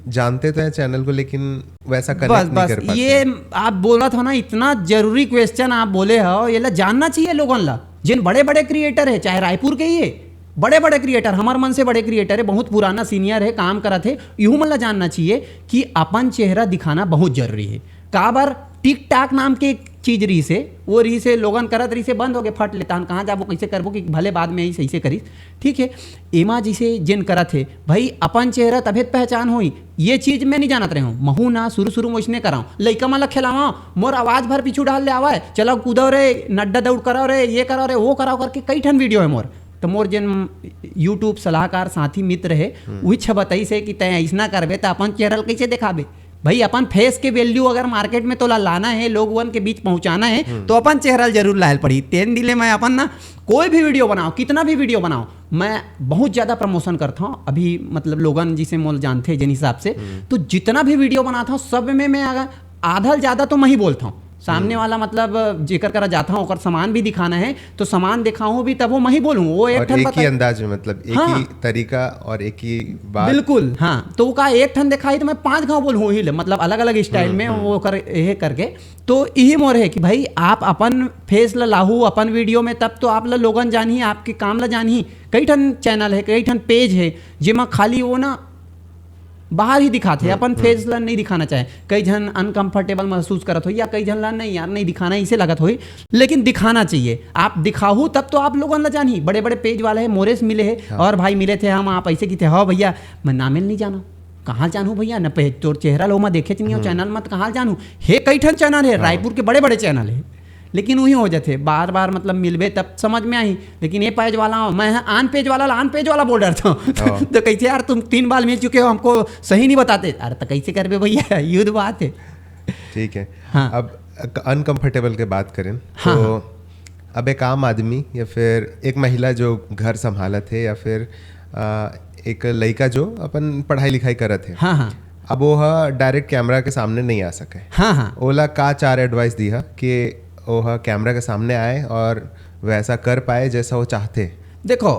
जानते तो हैं चैनल को लेकिन वैसा बस कनेक्ट नहीं बस कर पाते। ये आप बोला था ना, इतना जरूरी क्वेश्चन आप बोले हो, ये ला जानना चाहिए लोगों ला, जिन बड़े बड़े क्रिएटर है, चाहे रायपुर के ही है, बड़े बड़े क्रिएटर, हमार मन से बड़े क्रिएटर है, बहुत पुराना सीनियर है, काम करा थे, यूं मन ला जानना चाहिए कि अपन चेहरा दिखाना बहुत जरूरी है। का बार टिक टाक नाम के एक चीज रही से, वो रही से लोगन करत रही से बंद हो गए, फट लेता हन, कहाँ जाबो कैसे करबो कि भले बाद में सही से करीस, ठीक है। एमा जिसे जिन करत है भाई, अपन चेहरा तभी पहचान हुई, ये चीज मैं नहीं जानत रहे हूँ, महू ना शुरू में उसने कराऊँ, लइका मन ला खिलावा, मोर आवाज भर पीछू डाल ले आवा, चलो कूदो रे, नड्डा दौड़ कराओ रे, ये कराओ रे, वो कराओ करके कई ठन वीडियो है मोर। तो मोर जिन यूट्यूब सलाहकार साथी मित्र है, वही छबतई से कि तय ऐसा करबे तो अपन चेहरा कैसे दिखाबे। भाई अपन फेस के वैल्यू अगर मार्केट में तो लाना है, लोगों के बीच पहुंचाना है, तो अपन चेहरा जरूर लायल पड़ी। तेन दिले मैं अपन ना कोई भी वीडियो बनाओ, कितना भी वीडियो बनाओ, मैं बहुत ज़्यादा प्रमोशन करता हूँ अभी, मतलब लोगन जिसे मोल जानते हैं जिन हिसाब से, तो जितना भी वीडियो बनाता हूँ सब में मैं अगर आधा ज़्यादा तो मैं ही बोलता हूँ, सामने वाला मतलब जेकर करा जाता हूँ और सामान भी दिखाना है तो सामान दिखाऊं भी तब वो मैं ही बोलूँ, वो एक ठन ही अंदाज में, मतलब एक ही तरीका और एक ही बात, बिल्कुल हाँ। तो का एक ठन दिखाई तो मैं 5 गाँव बोलूँ ही, मतलब अलग अलग स्टाइल में वो कर ये करके। तो यही मोर है कि भाई आप अपन फेस ला लाहू अपन वीडियो में, तब तो आप ला लोगन जानी, आपके काम ला जानी। कई ठन चैनल है, कई ठन पेज है जिमा खाली वो ना बाहर ही दिखाते हैं, अपन फेस ला नहीं दिखाना चाहे, कई जन अनकंफर्टेबल महसूस करत हो, या कई जन ला नहीं यार नहीं दिखाना इसे लगत हो, लेकिन दिखाना चाहिए। आप दिखाओ तब तो आप लोगों ला जानी। बड़े बड़े पेज वाले हैं, मोरे से मिले हैं, हाँ। और भाई मिले थे हम, आप ऐसे की थे, हाँ भैया मैं नामिल नहीं जाना, कहाँ जानू भैया, न पे तोर चेहरा लो मैं देखे नहीं हो, चैनल मत कहाँ जानू हे, कई ठन चैनल है, रायपुर के बड़े बड़े चैनल है, लेकिन वही हो जाते बार बार, मतलब मिलबे तब समझ में आई। लेकिन ये पेज वाला हूँ मैं, आन पेज वाला बोल डरता हूँ तो कैसे यार तुम 3 बार मिल चुके हो, हमको सही नहीं बताते, अरे तो कैसे करबे भैया, युद्ध बात है। ठीक है, हाँ। अब अनकंफर्टेबल के बात करें, हाँ, तो अब एक आम आदमी या फिर एक महिला जो घर संभालत है, या फिर एक लड़का जो अपन पढ़ाई लिखाई करत है, हाँ हाँ, अब वो डायरेक्ट कैमरा के सामने नहीं आ सके, हाँ हाँ, ओला का 4 एडवाइस दी है कि वो कैमरा के सामने आए और वैसा कर पाए जैसा वो चाहते। देखो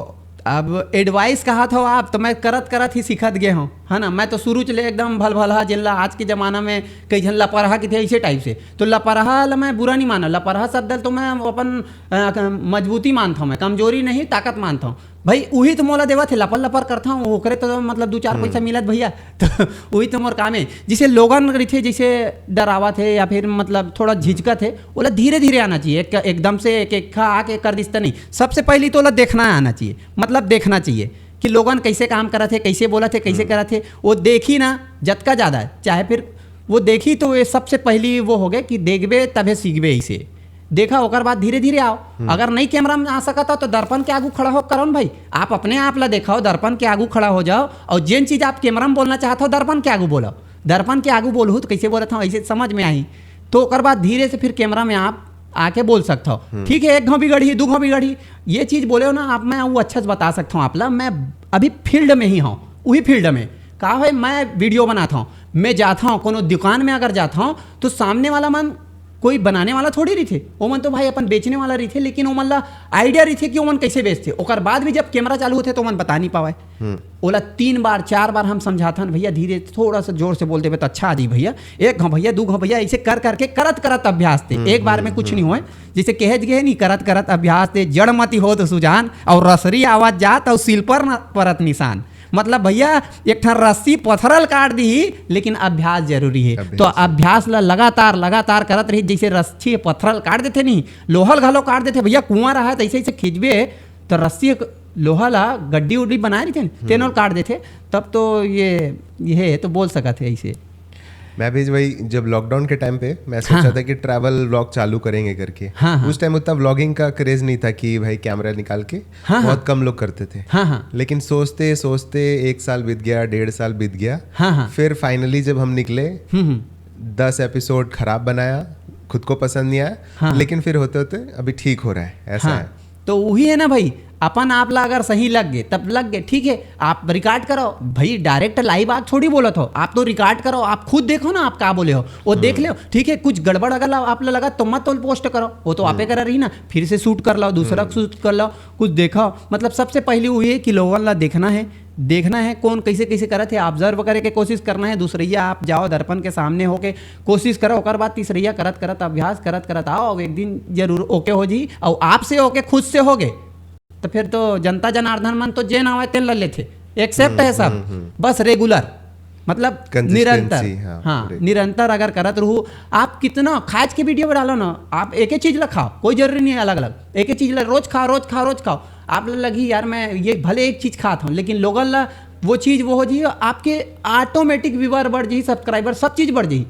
अब एडवाइस कहा था आप, तो मैं करत ही सीखत गए हूँ, है ना। मैं तो शुरू चले एकदम भलभला जिला, आज के ज़माना में कई जन लापरवाह की थे इसे टाइप से, तो लापरवाह मैं बुरा नहीं माना, लापरवाह शब्द तो मैं अपन मजबूती मानता हूँ, मैं कमजोरी नहीं ताकत मानता हूँ। भाई वही तो मोला देवा थे, लपर लपर करता हूँ, वो करे तो मतलब 2-4 पैसा मिलत भैया, तो वही तो मोर काम है। जिसे लोगन थे, जिसे डरावा थे या फिर मतलब थोड़ा झिझका थे, बोला धीरे धीरे आना चाहिए, एकदम से एक खा आके कर दिस्ता नहीं। सबसे पहली तो देखना आना चाहिए, मतलब देखना चाहिए कि लोगन कैसे काम करा थे, कैसे बोला थे, कैसे करा थे, वो देखी ना जतका ज़्यादा है, चाहे फिर वो देखी तो ये सबसे पहली वो हो गए कि देखबे तभी सीखबे, इसे देखा होकर बाद धीरे धीरे आओ। अगर नहीं कैमरा में आ सकता तो दर्पण के आगू खड़ा हो करो भाई, आप अपने आप ला देखाओ, दर्पण के आगू खड़ा हो जाओ, और जिन चीज़ आप कैमरा में बोलना चाहते हो दर्पण के आगू बोलो, दर्पण के आगू बोलूँ तो कैसे बोला था ऐसे समझ में आई, तो ओकर बाद धीरे से फिर कैमरा में आप आके बोल सकता हो। ठीक है, 1 घाव बिगड़ी 2 घाव बिगड़ी ये चीज़ बोले हो ना आप, मैं वो अच्छा से बता सकता हूँ आप ला। मैं अभी फील्ड में ही हूँ, वही फील्ड में कहा है, मैं वीडियो बनाता हूँ, मैं जाता हूँ कोनो दुकान में, अगर जाता हूँ तो सामने वाला मन कोई बनाने वाला थोड़ी रही थे, वो मन तो भाई अपन बेचने वाला रही थे, लेकिन वो मन ला आइडिया रही थे कि वो मन कैसे बेचते। ओकर बाद भी जब कैमरा चालू होते तो मन बता नहीं पावे, ओला 3 बार 4 बार हम समझाता भैया धीरे थोड़ा सा जोर से बोलते तो अच्छा आ जी भैया, 1 घाव भैया 2 घाव भैया, ऐसे कर करके करत अभ्यास थे, एक बार में कुछ नहीं हुए। जैसे कह गए नहीं, करत अभ्यास थे, जड़ मती हो तो सुजान, और रसरी आवाज जात और सिल पर न परत निशान। मतलब भैया एक ठन रस्सी पथरल काट दी, लेकिन अभ्यास जरूरी है। तो अभ्यास ला लगातार करत रही, जैसे रस्सी पथरल काट देते नहीं, लोहल घलो काट देते भैया, कुआं रहा तो ऐसे खींचबे तो रस्सी लोहा ला गड्डी उड्डी बनाए रही थे, तेनों काट देते, तब तो ये तो बोल सका थे ऐसे। मैं भी वही, जब लॉकडाउन के टाइम पे मैं सोचा था कि ट्रैवल व्लॉग चालू करेंगे करके, उस टाइम उतना व्लॉगिंग का क्रेज नहीं था कि भाई कैमरा निकाल के, बहुत कम लोग करते थे। लेकिन सोचते सोचते 1 साल बीत गया, 1.5 साल बीत गया, फिर फाइनली जब हम निकले 10 एपिसोड खराब बनाया, खुद को पसंद नहीं आया, लेकिन फिर होते होते अभी ठीक हो रहा है, ऐसा है। तो वही है ना भाई, अपन आप ला अगर सही लग गए तब लग गए, ठीक है, आप रिकॉर्ड करो भाई, डायरेक्ट लाइव आप थोड़ी बोलत हो, आप तो रिकॉर्ड करो, आप खुद देखो ना आप क्या बोले हो, वो देख लो, ठीक है, कुछ गड़बड़ अगर आप लगा तो मत तो पोस्ट करो, वो तो आपे करा रही ना, फिर से शूट कर लो, दूसरा शूट कर लो, कुछ देखो। मतलब सबसे पहले वो ये कि लोगों ला देखना है कौन कैसे कैसे करत है, ऑब्जर्व करे के कोशिश करना है। दूसरैया आप जाओ दर्पण के सामने होके कोशिश करो, ओकर बाद तीसरैया करत करत अभ्यास करत करत आओ, एक दिन जरूर ओके हो जी। और आपसे ओके खुद से हो गए तो फिर तो जनता जनार्दन मन तो जे नाम है तेल ले थे, एक्सेप्ट है सब, बस रेगुलर मतलब निरंतर, हाँ निरंतर अगर करत रहूँ। आप कितना खाज के वीडियो डालो ना, आप एक ही चीज़ खाओ, कोई जरूरी नहीं है अलग अलग, एक ही चीज़ रोज खाओ, आप लगी यार मैं ये भले एक चीज़ खाता हूँ, लेकिन लोगों ला वो चीज़ वो हो जी, आपके ऑटोमेटिक व्यूअर बढ़ जाई, सब्सक्राइबर सब चीज़ बढ़ जाई।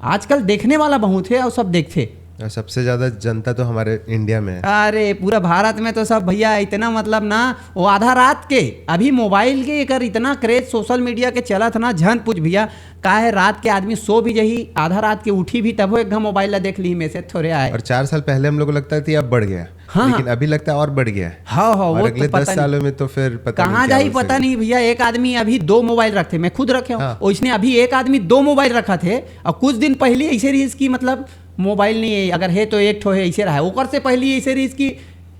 आजकल देखने वाला बहुत है और सब देखते, और सबसे ज्यादा जनता तो हमारे इंडिया में है। अरे पूरा भारत में तो सब भैया इतना मतलब ना, वो आधा रात के अभी मोबाइल के एक इतना क्रेज सोशल मीडिया के चलत ना, झन पूछ भैया का है, रात के आदमी सो भी जही, आधा रात के उठी भी तब एक मोबाइल ला देख ली में से थोड़े आए। और 4 साल पहले हम लोग को लगता था अब बढ़ गया, हाँ, लेकिन अभी लगता है और बढ़ गया है। हाँ हाँ, और वो अगले तो 10 सालों में तो फिर पता कहाँ जाही पता नहीं भैया। एक आदमी अभी 2 मोबाइल रखते, मैं खुद रखे हूँ, उसने अभी एक आदमी 2 मोबाइल रखा थे, और कुछ दिन पहले ऐसे रही इसकी मतलब मोबाइल नहीं है, अगर है तो एक ठो है, ऐसे रहा है, ऊपर से पहले ऐसे रही इसकी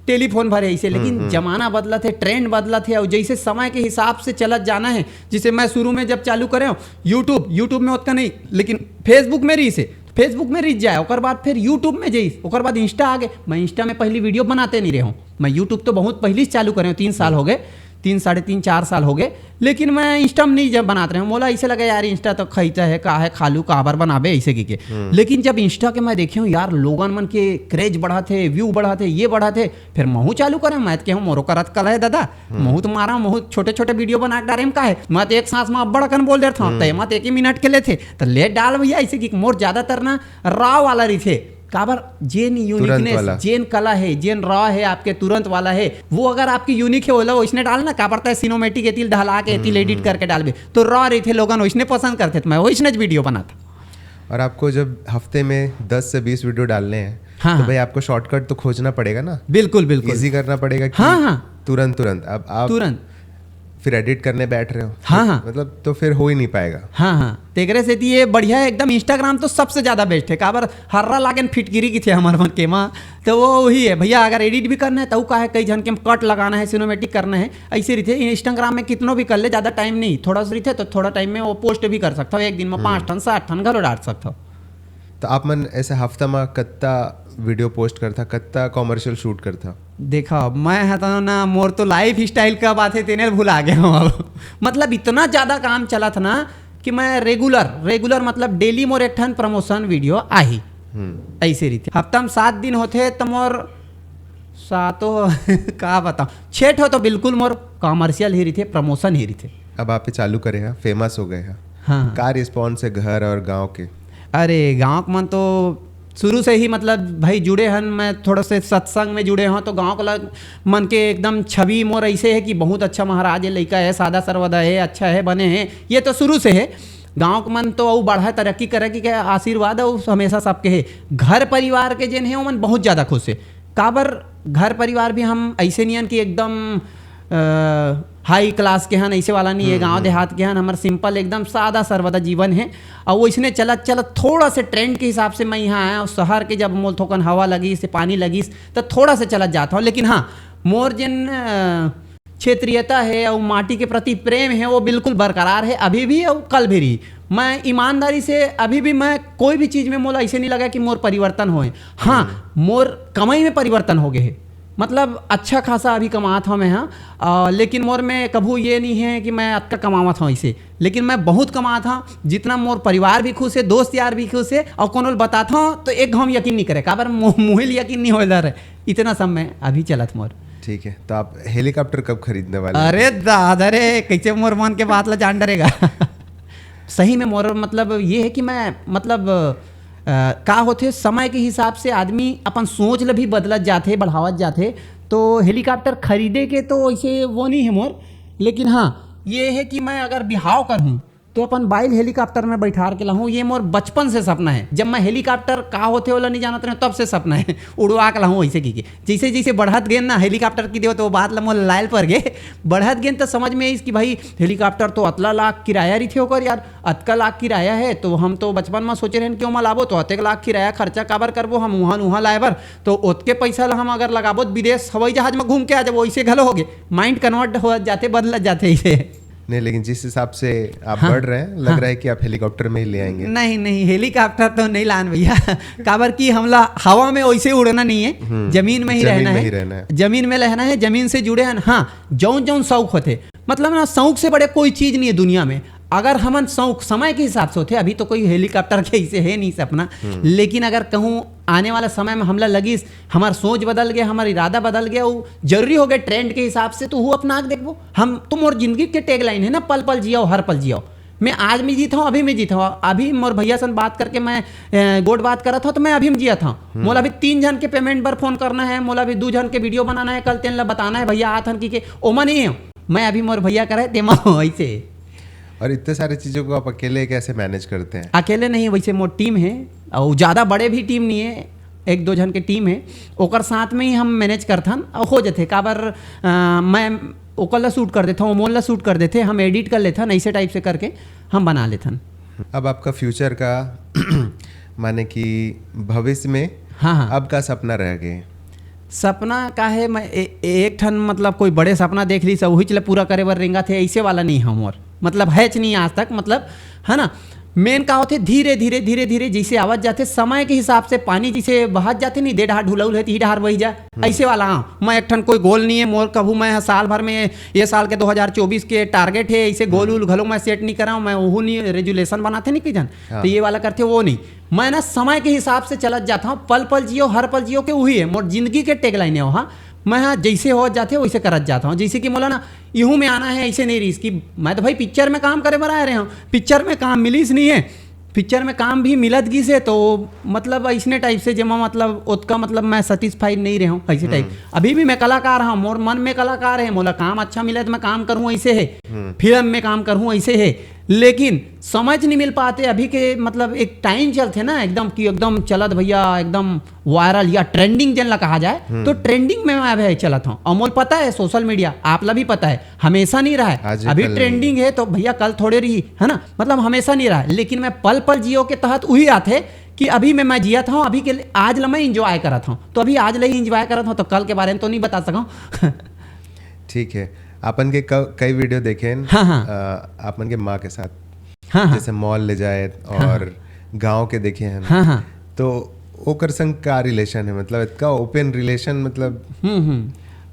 टेलीफोन भरे ऐसे। लेकिन जमाना बदला थे, ट्रेंड बदला थे, और जैसे समय के हिसाब से चलत जाना है। जिसे मैं शुरू में जब चालू करे यूट्यूब में उतना नहीं, लेकिन फेसबुक में रही से, फेसबुक में रीच जाए, और बाद फिर यूट्यूब में जाइए, और बाद इंस्टा आ गए। मैं इंस्टा में पहली वीडियो बनाते नहीं रहे हूँ, मैं यूट्यूब तो बहुत पहले से चालू करे हूँ, 3 साल हो गए, 3 साढ़े 3 4 साल हो गए, लेकिन मैं इंस्टा में नहीं जब बनाते रहे, मोला ऐसे लगा यार इंस्टा तो खरीदा है का है, खालू काबर बनाबे ऐसे की। लेकिन जब इंस्टा के मैं देखे हूँ यार लोगन मन के क्रेज बढ़ा थे, व्यू बढ़ा थे, ये बढ़ा थे, फिर महू चालू करें, मैं कहूँ मोरो करत कल है दादा, महू तो मारा, महू छोटे छोटे वीडियो बना डाले का है, मैं एक सांस में अब्बड़ कन बोल देता हूँ, मत 1 ही मिनट के लिए थे तो ले डाल भैया ऐसे की। मोर ज्यादातर ना रॉ वाला रही थे, काबर जेन यूनिकनेस, जेन कला है, जेन रॉ है, आपके तुरंत वाला है, वो अगर आपकी यूनिक है बोला वैसने डालना, का पड़ता है सिनेमैटिक एतिल ढला के एतिल एडिट करके डालबे तो रॉ रही थे, लोगन वैसने पसंद करते थे, मैं वैसने वीडियो बनाता। और आपको जब हफ्ते में 10 से 20 वीडियो डालने हैं, हाँ, तो भाई आपको शॉर्टकट तो खोजना पड़ेगा ना, बिल्कुल इजी करना पड़ेगा कि तुरंत अब आप तुरंत फिर एडिट करने बैठ रहे हो, हाँ, मतलब तो फिर हो ही नहीं पाएगा। हाँ, तेगरे से ये बढ़िया है एकदम। इंस्टाग्राम तो सबसे ज्यादा बेस्ट है, काबर हर्रा लागन फिटगिरी की थे हमारे मन के माँ, तो वो वही है भैया। अगर एडिट भी करना है तो का है, कई जन के कट लगाना है, सिनेमैटिक करना है, ऐसे रहते। इंस्टाग्राम में कितनों भी कर ले, ज्यादा टाइम नहीं, थोड़ा सा रहते तो थोड़ा टाइम में वो पोस्ट भी कर सकता हो, एक दिन में 5 टन 7 टन घरों डाल सकता हो। तो आप मन ऐसे हफ्ता में कत्ता वीडियो पोस्ट करता, कत्ता कॉमर्शियल शूट करता? देखो मैं हता ना, मोर तो लाइफ स्टाइल का बात है, तेने भुला गया हूँ मतलब इतना ज़्यादा काम चला था ना कि मैं रेगुलर मतलब डेली मोर एक ठन प्रमोशन वीडियो आई ऐसे रही थी। हफ्ता में 7 दिन होते तो मोर 7 का बताऊँ 6 हो तो बिल्कुल मोर कॉमर्शियल ही रही थे, प्रमोशन ही रही थे। अब आप चालू करे हैं, फेमस हो गए हैं, हाँ, का रिस्पॉन्स है घर और गाँव के? अरे गाँव के मन तो शुरू से ही मतलब भाई जुड़े हन, मैं थोड़ा से सत्संग में जुड़े हूँ, तो गांव का मन के एकदम छवि मोर ऐसे है कि बहुत अच्छा महाराज है, लड़का है, सादा सर्वदा है, अच्छा है, बने हैं, ये तो शुरू से है। गांव का मन तो वो बढ़ा तरक्की करे कि क्या आशीर्वाद है हमेशा सबके है। घर परिवार के जिन है वो मन बहुत ज़्यादा खुश है, काबर घर परिवार भी हम ऐसे नहीं हन कि एकदम हाई क्लास के हन, ऐसे वाला नहीं है। गांव देहात के हन, हमारे सिंपल एकदम सादा सर्वदा जीवन है। और वो इसने चलत थोड़ा से ट्रेंड के हिसाब से मैं यहाँ आया, और शहर के जब मोल थोकन हवा लगी से पानी लगी तो थोड़ा से चलत जाता हूँ। लेकिन हाँ, मोर जिन क्षेत्रीयता है और माटी के प्रति प्रेम है वो बिल्कुल बरकरार है, अभी भी और कल भी रही। मैं ईमानदारी से अभी भी मैं कोई भी चीज़ में मोला ऐसे नहीं लगा कि मोर परिवर्तन होए। हाँ, मोर कमाई में परिवर्तन हो गए है, मतलब अच्छा खासा अभी कमाता हूँ मैं, हाँ, लेकिन मोर में कभू ये नहीं है कि मैं अक्का कमावत हूँ ऐसे, लेकिन मैं बहुत कमाता हूँ, जितना मोर परिवार भी खुश है, दोस्त यार भी खुश है, और कोनो बताता हूँ तो एक घम यकीन नहीं करे, काबर मुहिल यकीन नहीं हो रहा, इतना सब मैं अभी चलत मोर। ठीक है, तो आप हेलीकॉप्टर कब खरीदने वाले? अरे दादा रे, कैसे मोर मन के बात ला जान डरेगा सही में मोर मतलब ये है कि मैं मतलब का होते समय के हिसाब से आदमी अपन सोच ल भी बदलत जाते, बढ़ावत जाते। तो हेलीकॉप्टर खरीदे के तो ऐसे वो नहीं है मोर, लेकिन हाँ ये है कि मैं अगर बिहाव करूँ तो अपन बाइल हेलीकॉप्टर में बैठा के लाऊं, ये मोर बचपन से सपना है। जब मैं हेलीकॉप्टर का होते वाला नहीं जानत रहे तब से सपना है उड़वा के लाऊं ऐसे की जैसे जैसे बढ़त गेन ना हेलीकॉप्टर की दे तो बात ला मोर लायल पर गे बढ़त गेन तो समझ में आई कि भाई हेलीकॉप्टर तो अतला लाख किराया रही थे ओकर यार, अतका लाख किराया है। तो हम तो बचपन में सोचे रहे क्यों लाबो तो अतेक लाख किराया खर्चा काबर करबो हम वहाँ लाए बर, तो ओतके पैसा ला हम अगर लगाबो विदेश हवाई जहाज में घूम के आ जाबो, वैसे घलो हो गए माइंड कन्वर्ट हो जाते बदल जाते ऐसे। नहीं, लेकिन जिस हिसाब से आप बढ़ रहे हैं लग रहा है कि आप हेलीकॉप्टर में ही ले आएंगे। नहीं नहीं, हेलीकॉप्टर तो नहीं लान भैया काबर की हमला हवा में वैसे उड़ना नहीं है, जमीन में ही रहना है, जमीन में रहना है, जमीन से जुड़े हैं। हाँ, जौन जौन शौक होते मतलब ना शौक से बड़े कोई चीज नहीं है दुनिया में। अगर हमन शौक समय के हिसाब से होते, अभी तो कोई हेलीकॉप्टर के ऐसे है नहीं सपना, लेकिन अगर कहूँ आने वाला समय में हमला लगी हमार सोच बदल गया, हमारा इरादा बदल गया, वो जरूरी हो गया ट्रेंड के हिसाब से, तो वो अपना आग देखो। हम तो मोर जिंदगी के टैग लाइन है ना, पल पल जियो हर पल जियो। मैं आज में जीता हूँ, अभी में जीता हूँ। अभी मोर भैया से बात करके मैं गोड बात करा था तो मैं अभी में जिया था। मोला अभी 3 जन के पेमेंट पर फोन करना है, मोला अभी 2 जन के वीडियो बनाना है, कल 3 ला बताना है भैया आथन की के ओमा नहीं है मैं अभी मोर भैया करे तेमा ऐसे। और इतने सारे चीज़ों को आप अकेले कैसे मैनेज करते हैं? अकेले नहीं, वैसे मोर टीम है और ज़्यादा बड़े भी टीम नहीं है, 1-2 जन के टीम है, ओकर साथ में ही हम मैनेज करथन और हो जाते। काबर मैं ओकर ला शूट कर देता हूँ, मोल ला शूट कर देते, हम एडिट कर लेथन, ऐसे टाइप से करके हम बना लेथन। अब आपका फ्यूचर का माने कि भविष्य में हाँ अब का सपना रह गए? सपना का है मैं एक ठन मतलब कोई बड़े सपना देख ली सब वही चले पूरा करे बर रेंगा थे, ऐसे वाला नहीं हम और मतलब है नहीं आज तक, मतलब है ना। मेन का होते धीरे धीरे धीरे धीरे जैसे आवाज जाते समय के हिसाब से पानी जैसे बहत जाते नहीं, 1.5 ढुलौल है 3 ढार बही जाए ऐसे वाला। हाँ, मैं एक ठन कोई गोल नहीं है मोर, कभू मैं साल भर में ये साल के 2024 के टारगेट है ऐसे गोल उल घलो मैं सेट नहीं कराऊँ, मैं वो नहीं रेजुलेशन बनाते नहीं कि जन तो ये वाला करते वो नहीं। मैं ना समय के हिसाब से चलत जाता हूँ, पल पल जियो हर पल जियो के वही है मोर जिंदगी के टैगलाइन है। हाँ, मैं हाँ जैसे हो जाते हैं वैसे करत जाता हूँ। जैसे कि मोला ना यूँ में आना है ऐसे नहीं रही कि मैं तो भाई पिक्चर में काम करे बर आ रहे हूँ, पिक्चर में काम मिलीस नहीं है, पिक्चर में काम भी मिलत गी से तो मतलब ऐसने टाइप से जमा मतलब उसका मतलब मैं सेटिस्फाइड नहीं रहा हूँ ऐसे टाइप। अभी भी मैं कलाकार हूँ, मोर मन में कलाकार है, मोला काम अच्छा मिले तो मैं काम करूँ ऐसे है, फिल्म में काम करूँ ऐसे है, लेकिन समझ नहीं मिल पाते। अभी के मतलब एक टाइम चलते ना एकदम कि एकदम चलत भैया एकदम वायरल या ट्रेंडिंग जन ला कहा जाए तो ट्रेंडिंग में मैं अभी चलत हूँ। अमोल पता है सोशल मीडिया आप ला भी पता है हमेशा नहीं रहा है, अभी ट्रेंडिंग है तो भैया कल थोड़े रही है ना, मतलब हमेशा नहीं रहा है। लेकिन मैं पल पल जियो के तहत वही आते कि अभी मैं जिया था अभी के आज ला मैं इंजॉय करा था, तो अभी आज ला ही इंजॉय करा था, तो कल के बारे में तो नहीं बता सका। ठीक है, अपन के कई वीडियो देखे अपन के माँ के साथ जैसे मॉल ले जाए और गांव के देखे हैं, तो ओकर संग का रिलेशन है, मतलब इतना ओपन रिलेशन मतलब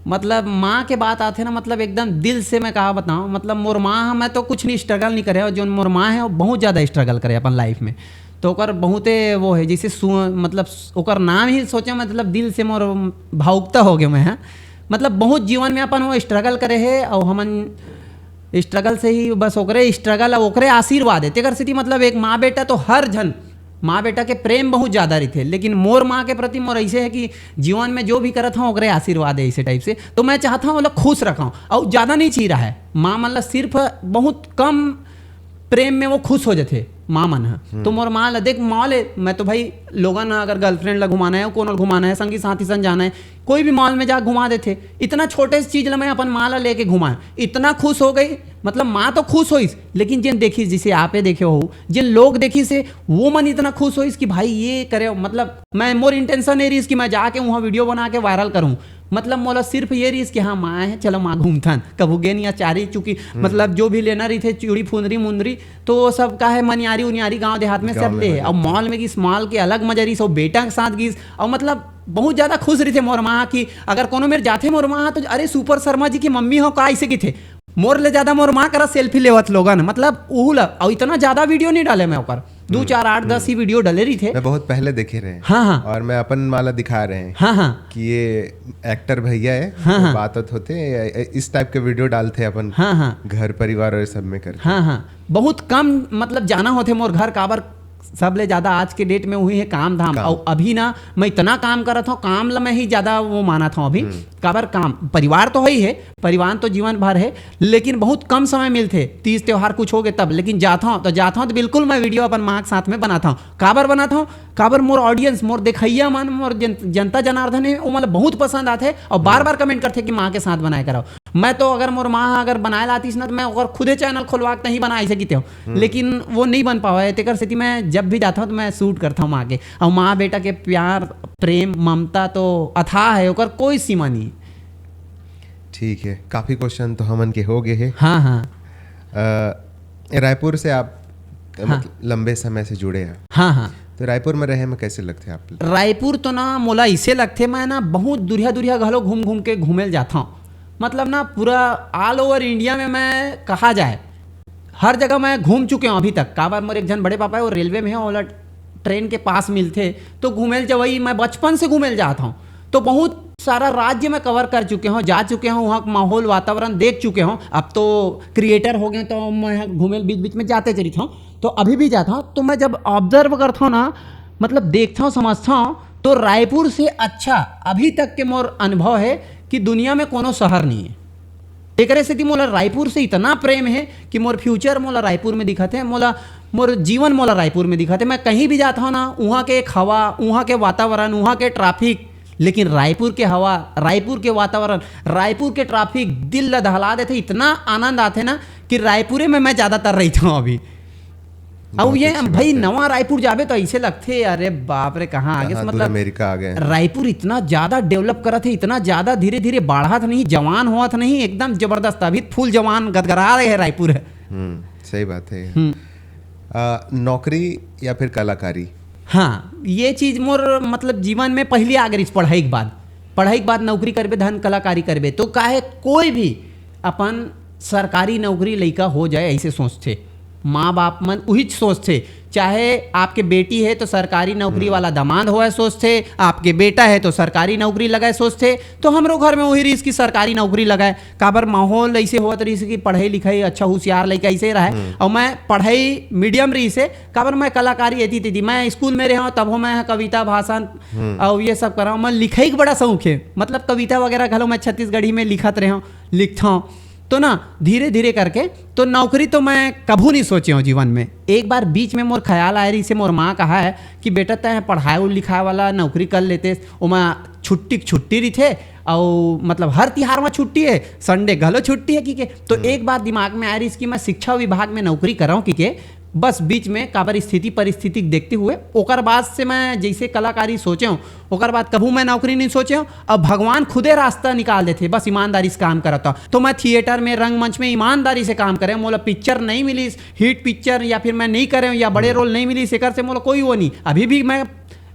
मतलब माँ के बात आते ना, मतलब एकदम दिल से मैं कहा बताऊँ, मतलब मोर माँ मैं तो कुछ नहीं स्ट्रगल नहीं करे, और जो मोर माँ है वो बहुत ज़्यादा स्ट्रगल करे अपन लाइफ में, तो ओकर बहुते वो है जैसे मतलब ओकर नाम ही सोचे मतलब दिल से मोर भावुकता हो गया मैं, मतलब बहुत जीवन में अपन वो स्ट्रगल करे है और हमन स्ट्रगल से ही बस ओकरे स्ट्रगल ओकरे आशीर्वाद है तेकर स्थिति। मतलब एक माँ बेटा तो हर जन माँ बेटा के प्रेम बहुत ज़्यादा रही थे, लेकिन मोर माँ के प्रति मोर ऐसे है कि जीवन में जो भी करत हूँ ओकरे आशीर्वाद है ऐसे टाइप से। तो मैं चाहता हूँ मतलब खुश रखा हूँ और ज़्यादा नहीं चाहिए रहा है माँ मतलब सिर्फ बहुत कम प्रेम में वो खुश हो जाते माँ मन है। तो मोर माँ ला देख मॉल है, मैं तो भाई लोगन अगर गर्लफ्रेंड ला घुमाना है कौन घुमाना है संगी साथी संग जाना है कोई भी मॉल में जा घुमा देते, इतना छोटे चीज ला मैं अपन माँ ला लेके घुमाए इतना खुश हो गई। मतलब माँ तो खुश होइस, लेकिन जिन देखी जिसे आपे देखे हो जिन लोग देखी से वो मन इतना खुश होइस कि भाई ये करे, मतलब मैं मोर इंटेंशन ये रही कि मैं जाके वहाँ वीडियो बना के वायरल करूँ, मतलब मोला सिर्फ ये रही कि हाँ माँ है चलो माँ घूमथन कबू गेन या चारी चूंकि मतलब जो भी लेना रही थे चूड़ी फुंदरी मुंदरी तो वो सब का है मनियारी उनियारी गांव देहात में सब ले है। और मॉल में गिस मॉल के अलग मजा रही सो बेटा के साथ गिस और मतलब बहुत ज्यादा खुश रही थे मोर माँ की। अगर कोनो मेरे जाते मोर माँ तो अरे सुपर शर्मा जी की मम्मी हो का ऐसे की थे मोर ले ज्यादा मोर माँ करा सेल्फी लेवत लोगन, मतलब उहुल और इतना ज्यादा वीडियो नहीं डाले मैं ऊपर 2 4 8 10 ही वीडियो डाले रही थे मैं बहुत पहले देखे रहे। हाँ और मैं अपन माला दिखा रहे हैं कि ये एक्टर भैया है बात होते इस टाइप के वीडियो डालते अपन घर परिवार और सब में कर बहुत कम मतलब जाना होते मोर घर काबर सब ले ज़्यादा आज के डेट में वही है काम धाम। और अभी ना मैं इतना काम करत हूँ, काम ला मैं ही ज़्यादा वो माना था अभी। काबर काम परिवार तो ही है, परिवार तो जीवन भर है, लेकिन बहुत कम समय मिलते। तीज त्योहार कुछ हो गए तब, लेकिन जाता हूँ तो बिल्कुल मैं वीडियो अपन माँ के साथ में बनाता हूँ। काबर बनाता हूँ, काबर मोर ऑडियंस, मोर देखैया मन, मोर जनता जनार्दन है, वो मतलब बहुत पसंद आते और बार बार कमेंट करते कि माँ के साथ बनाए कराओ। मैं तो अगर मोर माँ अगर बनाए लातीस ना तो मैं अगर खुदे चैनल खोलवा के नहीं बना ऐसे की हूँ, लेकिन वो नहीं बन पावा है। तेकर स्थिति मैं जब भी जाता हूँ तो मैं शूट करता हूँ माँ के। और माँ बेटा के प्यार प्रेम ममता तो अथाह है, ओकर कोई सीमा नहीं। ठीक है, काफ़ी क्वेश्चन तो हमन के हो गए हैं। हाँ हाँ रायपुर से आप हाँ। मतलब लंबे समय से जुड़े हैं, हाँ हाँ। तो रायपुर में रहे में कैसे लगते हैं आप? रायपुर तो ना मोला इसे लगते, मैं ना बहुत दुरिया दुरिया घलो घूम घूम के घूमे जाता हूँ। मतलब ना पूरा ऑल ओवर इंडिया में मैं कहा जाए हर जगह मैं घूम चुके हूँ अभी तक। काबर मोर एक जन बड़े पापा है वो रेलवे में है, ओला ट्रेन के पास मिलते तो घूमेल जवई मैं बचपन से घूमेल जाता हूँ। तो बहुत सारा राज्य में कवर कर चुके हूँ, जा चुके हूँ, वहाँ का माहौल वातावरण देख चुके हूँ। अब तो क्रिएटर हो गए तो मैं घूमेल बीच बीच में जाते चली था, तो अभी भी जाता हूँ। तो मैं जब ऑब्जर्व करता हूँ ना, मतलब देखता हूँ समझता हूँ, तो रायपुर से अच्छा अभी तक के मोर अनुभव है कि दुनिया में कोनो शहर नहीं है। एक स्थिति मोला रायपुर से इतना प्रेम है कि मोर फ्यूचर मोला रायपुर में दिखते हैं, मोर जीवन मोला रायपुर में दिखते। मैं कहीं भी जाता हूँ ना, वहाँ के एक हवा, वहाँ के वातावरण, वहाँ के ट्रैफिक, लेकिन रायपुर के हवा, रायपुर के वातावरण, रायपुर के ट्रैफिक दिल दहला देते, इतना आनंद आते ना कि रायपुरे में मैं ज़्यादातर रहता हूँ अभी। अब ये भाई नवा रायपुर जाबे तो ऐसे लगते अरे बाप रे कहाँ आगे, मतलब अमेरिका आ गए। रायपुर इतना ज्यादा डेवलप करत है, इतना ज्यादा धीरे धीरे बढ़त नहीं, जवान होत नहीं, एकदम जबरदस्त। अभी फुल जवान गदगदा रहे है रायपुर है। सही बात है। नौकरी या फिर कलाकारी? हाँ, ये चीज मोर मतलब जीवन में पहली आ गई। पढ़ाई के बाद नौकरी करबे, धन कलाकारी करबे, तो काहे कोई भी अपन सरकारी नौकरी लइका हो जाए ऐसे सोचते। माँ बाप मन वही सोचते, चाहे आपके बेटी है तो सरकारी नौकरी वाला दामाद हो सोचते, आपके बेटा है तो सरकारी नौकरी लगाए सोचते। तो हमरो घर में वही रही की सरकारी नौकरी लगाए। काबर माहौल ऐसे हुआ रही कि पढ़ाई लिखाई अच्छा होशियार लड़का ऐसे रहे। और मैं पढ़ाई मीडियम रही से, काबर मैं कलाकारी एती थी, मैं स्कूल में रहा तब मैं कविता भाषण और ये सब कर रहा हूँ। मैं लिखाई का बड़ा शौक है, मतलब कविता वगैरह घलो मैं छत्तीसगढ़ी में लिखत रहा हूँ, लिखता हूँ। तो ना धीरे धीरे करके तो नौकरी तो मैं कभू नहीं सोचे हूँ जीवन में। एक बार बीच में मोर ख्याल आया रही से, मोर माँ कहा है कि बेटा तय पढ़ाई लिखाई वाला नौकरी कर लेते, ओमा छुट्टी रही थे, और मतलब हर तिहार में छुट्टी है, संडे घलो छुट्टी है की के। तो एक बार दिमाग में आ रही कि मैं शिक्षा विभाग में नौकरी कर रहा हूँ की के। बस बीच में काबर स्थिति परिस्थिति देखते हुए ओकर बाद से मैं जैसे कलाकारी सोचे हूँ, ओकर बाद कभू मैं नौकरी नहीं सोचे हूँ। अब भगवान खुदे रास्ता निकाल देते, बस ईमानदारी से काम करता। तो मैं थिएटर में, रंगमंच में ईमानदारी से काम करे। मोला पिक्चर नहीं मिली, हिट पिक्चर या फिर मैं नहीं करे या बड़े रोल नहीं मिली, शेखर से मोला कोई वो नहीं। अभी भी मैं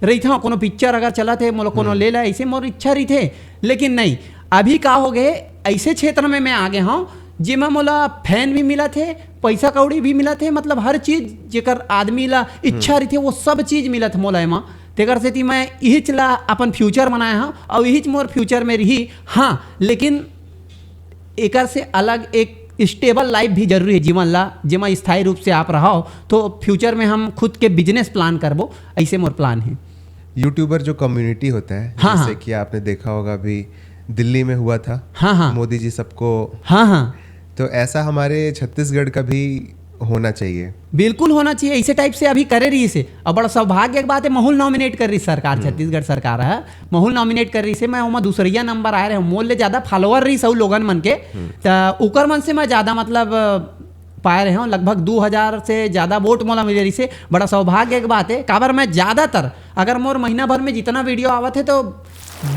रही था कोनो पिक्चर अगर चला थे मोला कोनो ले ला, ऐसे मोर इच्छा रही थे। लेकिन नहीं, अभी का हो गए ऐसे क्षेत्र में मैं आगे हूँ जिसमें मोला फैन भी मिला थे, पैसा कौड़ी भी मिला थे, मतलब हर चीज जेकर आदमी ला इच्छा रही थी वो सब चीज मिलत मोला एमा। तेकर से मैं यही चला अपन फ्यूचर बनाया हाँ, और यही मोर फ्यूचर में रही। हाँ, लेकिन एकर से अलग एक स्टेबल लाइफ भी जरूरी है जीवन ला, जेमा स्थायी रूप से आप रहो। तो फ्यूचर में हम खुद के बिजनेस प्लान करबो, ऐसे मोर प्लान है। यूट्यूबर जो कम्युनिटी होता है, हाँ, जैसे कि आपने देखा होगा अभी दिल्ली में हुआ था, हाँ हाँ, मोदी जी सबको, हाँ हाँ, तो ऐसा हमारे छत्तीसगढ़ का भी होना चाहिए। बिल्कुल होना चाहिए, इसे टाइप से अभी करे रही से। और बड़ा सौभाग्य की बात है, महूल नॉमिनेट कर रही सरकार, छत्तीसगढ़ सरकार है, महूल नॉमिनेट कर रही से। मैं वहाँ दूसरिया नंबर आए रहे, मोल ले ज्यादा फॉलोअर रही सब लोगन मन के, तो उकर मन से मैं ज्यादा मतलब पाए रहे हूँ। लगभग 2000 से ज़्यादा वोट मोला मिले रही से। बड़ा सौभाग्य की बात है। काबर मैं ज़्यादातर अगर मोर महीना भर में जितना वीडियो आवत है तो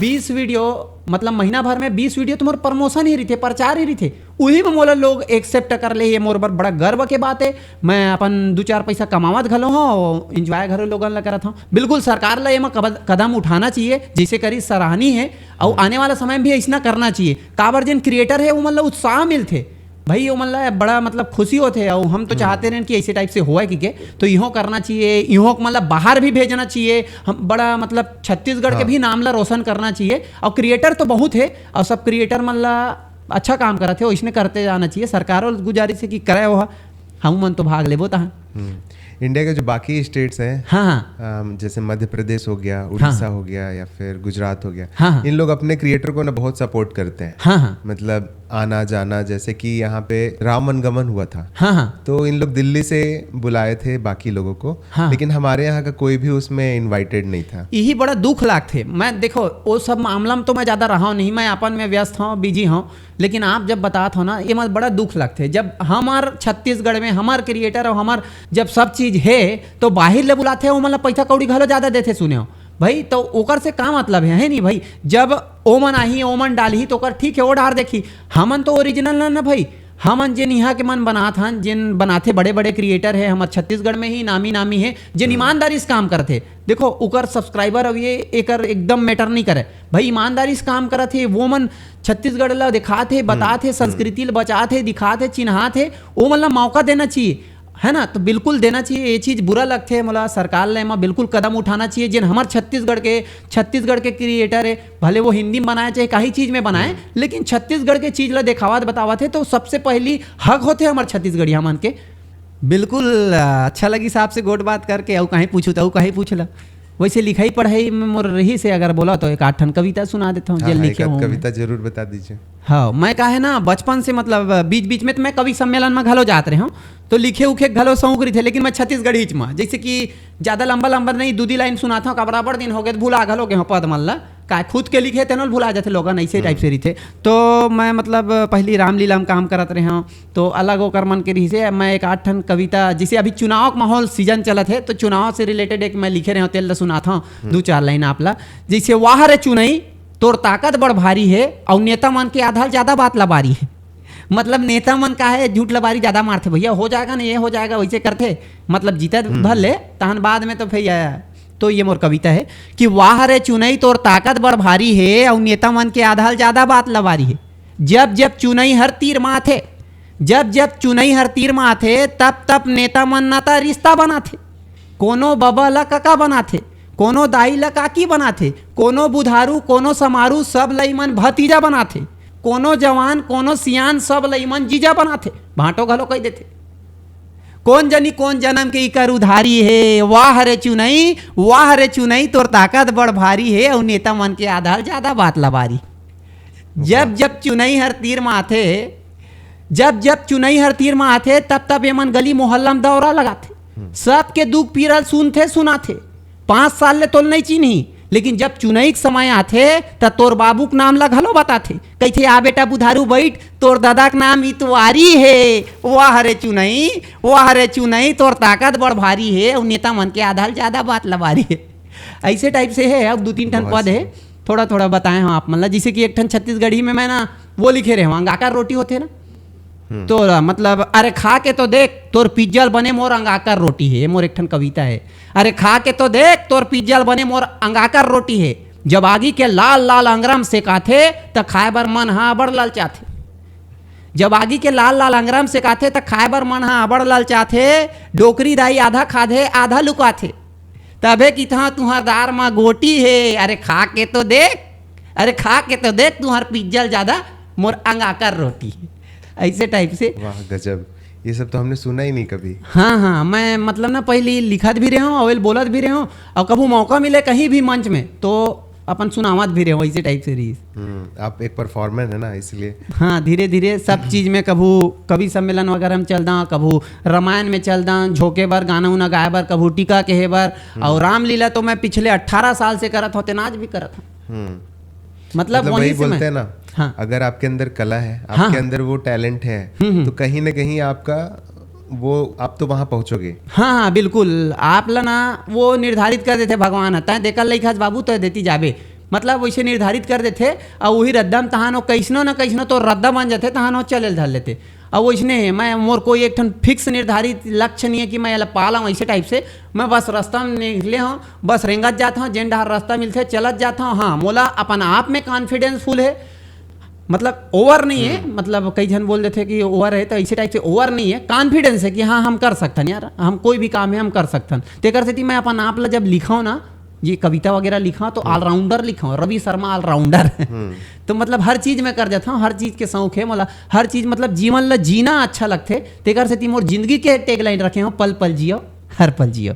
20 वीडियो, मतलब महीना भर में 20 वीडियो तो मोर प्रमोशन ही रही थे, प्रचार ही रही थे। वही में मोला लोग एक्सेप्ट कर ले, ये मोर पर बड़ा गर्व के बात है। मैं अपन 2-4 पैसा कमावत घलो हूँ, इंजॉय घरो लोगन ला करत हूँ। बिल्कुल सरकार ला एमा कदम उठाना चाहिए, जैसे करी सराहनीय है। और आने वाला समय में भी ऐसा करना चाहिए। काबर जिन क्रिएटर है वो मतलब उत्साह मिलते भाई, वो मतलब बड़ा मतलब खुशी होते हैं। और हम तो चाहते रहे कि ऐसे टाइप से हुआ कि के तो इहो करना चाहिए, इहो मतलब बाहर भी भेजना चाहिए। हम बड़ा मतलब छत्तीसगढ़ के भी नाम ला रोशन करना चाहिए। और क्रिएटर तो बहुत है, और सब क्रिएटर मतलब अच्छा काम करते हो, इसने करते जाना चाहिए। सरकारों गुजारिश है कि करे वो हम मन तो भाग लेबो ता। इंडिया के जो बाकी स्टेट्स हैं, हाँ हाँ जैसे मध्य प्रदेश हो गया, उड़ीसा हो गया, या फिर गुजरात हो गया, हाँ। इन लोग अपने क्रिएटर को ना बहुत सपोर्ट करते हैं। हाँ हाँ मतलब आना जाना, जैसे कि यहाँ पे राम वनगमन हुआ था, हाँ हाँ तो इन लोग दिल्ली से बुलाए थे बाकी लोगों को, हाँ। लेकिन हमारे यहाँ का कोई भी उसमें इनवाइटेड नहीं था। यही बड़ा दुख लागते। मैं देखो वो सब मामला में तो मैं ज़्यादा रहा हूँ नहीं, मैं अपन में व्यस्त हूँ, बिजी हूँ, लेकिन आप जब बताते हो ना ये मत बड़ा दुख लगते। जब हमार छत्तीसगढ़ में हमार क्रिएटर और हमार जब सब चीज़ है तो बाहर ले बुलाते हैं, वो मतलब पैसा कौड़ी घलो ज़्यादा देते सुने हो भाई, तो ओकर से का मतलब है नहीं भाई। जब ओमन आही ओमन डाली तो ओकर ठीक है, वो डार देखी। हमन तो ओरिजिनल ना भाई, हमन जिन यहाँ के मन बनात हन, जिन बनाते बड़े बड़े क्रिएटर है हमारे छत्तीसगढ़ में ही नामी नामी है, जिन ईमानदारी से काम करते। देखो उकर सब्सक्राइबर अब ये एकर एकदम मैटर नहीं करे भाई, ईमानदारी से काम करते वो मन छत्तीसगढ़ ला दिखाते बताते, संस्कृति ला बचाते दिखाते चिन्हाते, वो मतलब मौका देना चाहिए है ना। तो बिल्कुल देना चाहिए, ये चीज़ बुरा लगते है मतलब सरकार ले में बिल्कुल कदम उठाना चाहिए। जिन हमारे छत्तीसगढ़ के क्रिएटर है, भले वो हिंदी में बनाए चाहे कहीं चीज़ में बनाए, लेकिन छत्तीसगढ़ के चीज़ ला दिखावत बतावत है, तो सबसे पहली हक होते हमारे छत्तीसगढ़िया मन के। बिल्कुल अच्छा लगी साहब से गोट बात करके। और कहीं पूछू तो कहीं पूछ ला। वैसे लिखाई पढ़ाई में मोर रही से अगर बोला तो एक 8 कविता सुना देता हूँ। हाँ, लिखे हूँ कविता जरूर बता दीजिए। हाँ, मैं का है ना बचपन से मतलब बीच बीच में तो मैं कवि सम्मेलन में घलो जाते रहे हूँ, तो लिखे उखे घलो शौक रही थे, लेकिन मैं छत्तीसगढ़ी में जैसे कि ज़्यादा लंबा लंबा नहीं, 2 लाइन सुनाता हूँ, का बराबर दिन हो गए तो भूला घलो गए पद मल्ला का खुद के लिखे थे ना भुला जाते लोग, ऐसे टाइप से रही थे। तो मैं मतलब पहली रामलीला में काम करत रहे हूँ, तो अलग होकर मन के रही से मैं एक 8 कविता, जिसे अभी चुनाव का माहौल सीजन चलत है तो चुनाव से रिलेटेड एक मैं लिखे रहे हूँ, तेल सुनाता हूँ 2-4 लाइन आपला। जैसे वाह रे चुनई तोर ताकत बड़ भारी है, और नेता मन के आधार ज़्यादा बात लबारी है। मतलब नेता मन का है झूठ लबारी ज़्यादा मारते, भैया हो जाएगा ना ये हो जाएगा वैसे करते, मतलब जीता भर ले तहन बाद में तो भैया। तो ये मोर कविता है कि वाह रे चुनई तोर ताकत बड़ भारी है, और नेता मन के आधार ज़्यादा बात लबारी है। जब जब चुनई हर तीर माथे, जब जब चुनई हर तीर माथे, तब तब नेता मन नाता रिश्ता बनाथे। कोनो बबा ला कका बनाथे, कोनो दाई ला काकी बनाथे, कोनो बुधारू कोनो समारू सब लईमन भतीजा बनाथे, कोनो जवान कोनो सियान सब लईमन जीजा बनाथे। भाटो घलो कह देथे कौन जनी कौन जन्म के इकर उधारी है। वाह रे चुनई तोर ताकत बड़ भारी है, और नेता मन के आधार ज्यादा बात लबारी। जब जब चुनई हर तीर माथे, जब जब चुनई हर तीर में आथे, तब तब एमन गली मोहल्ला में दौरा लगाथे, सबके दुख पीरल सुनथे सुनाथे। 5 साल ले तोल नहीं चीन्ही, लेकिन जब चुनाई के समय आथे त तोर बाबू के नाम ला घलो बताथे, कहथे आ बेटा बुधारू बैठ, तोर दादा के नाम इतवारी है। वाह रे चुनई तोर ताकत बड़ भारी है, और नेता मन के आधार ज्यादा बात लबारी है। ऐसे टाइप से है। अब 2-3 ठन पद है, थोड़ा थोड़ा बताए हम आप मतलब। जैसे कि एक ठन छत्तीसगढ़ी में मैं ना वो लिखे रहे हूँ, अंगाकार रोटी होते ना, तो मतलब अरे खा के तो देख तोर पिज्जल बने मोर अंगाकर रोटी है। मोर एक ठन कविता है, अरे खा के तो देख तोर पिज्जल बने मोर अंगाकर रोटी है। जब आगी के लाल लाल अंगरम सेकाथे त खाए बर मन हा बड़ ललचाथे। जब आगी के लाल लाल अंगरम सेकाथे त खाए बर मन हा बड़ ललचाथे। डोकरी दाई आधा खाधे आधा लुकाथे, तबे कि था तुहार दार माँ गोटी है। अरे खा के तो देख, अरे खा के तो देख तुहार पिज्जल ज्यादा मोर अंगाकर रोटी है। ऐसे टाइप से। वाह गजब, ये सब तो हमने सुना ही नहीं कभी। हाँ, मैं मतलब ना पहले लिखत भी रहे हूँ और बोलत भी रहे हूँ, और कभी मौका मिले कहीं भी मंच में तो अपन सुनावत भी रहे हूँ, ऐसे टाइप से रही। आप एक परफॉर्मर है ना, इसलिए। हाँ, धीरे धीरे सब चीज़ में कभी सम्मेलन वगैरह में चल दा, कभी रामायण में चल दा, झोंके बर गाना उना गाए बर, कभी टीका कहे बर। और रामलीला तो मैं पिछले 18 साल से करत होते, नाच भी करत हूँ। मतलब वही बोलते हैं ना, हाँ, अगर आपके अंदर कला है, आपके हाँ, अंदर वो टैलेंट है, तो कहीं ना कहीं आपका वो आप तो वहां पहुंचोगे। हाँ, बिल्कुल। आप ला ना वो निर्धारित कर देते भगवान, तय देखल लइका बाबू तो देती जाबे, मतलब वैसे निर्धारित कर देते। और वही रद्दा में तहानो कैसनो न कैसनो तो रद्दा बन जाते, तहानो चले धर लेते। और वैसने मैं मोर कोई एक ठन फिक्स निर्धारित लक्ष्य नहीं है कि मैं पाला हूँ। ऐसे टाइप से मैं बस रास्ता में निकले हूँ, बस रेंगत जाता हूँ, जेन डहार रास्ता मिलते चलत जाता हूँ। हाँ, मोला अपन आप में कॉन्फिडेंस फुल है, मतलब ओवर नहीं है। मतलब कई जन बोल देते कि ओवर है, तो ऐसे टाइप से ओवर नहीं है, कॉन्फिडेंस है कि हाँ हम कर सकते हैं यार, हम कोई भी काम है हम कर सकते हैं। तेकर से मैं अपन आप ला जब लिखा हूँ ना, ये कविता वगैरह लिखा तो ऑलराउंडर लिखा हूँ, रवि शर्मा ऑलराउंडर। तो मतलब हर चीज में कर जाता हूँ, हर चीज के शौक है मोला, हर चीज मतलब जीवन ला जीना अच्छा लगते। तेकर से मोर जिंदगी के टैगलाइन रखे हो, पल पल जियो, हर पल जियो।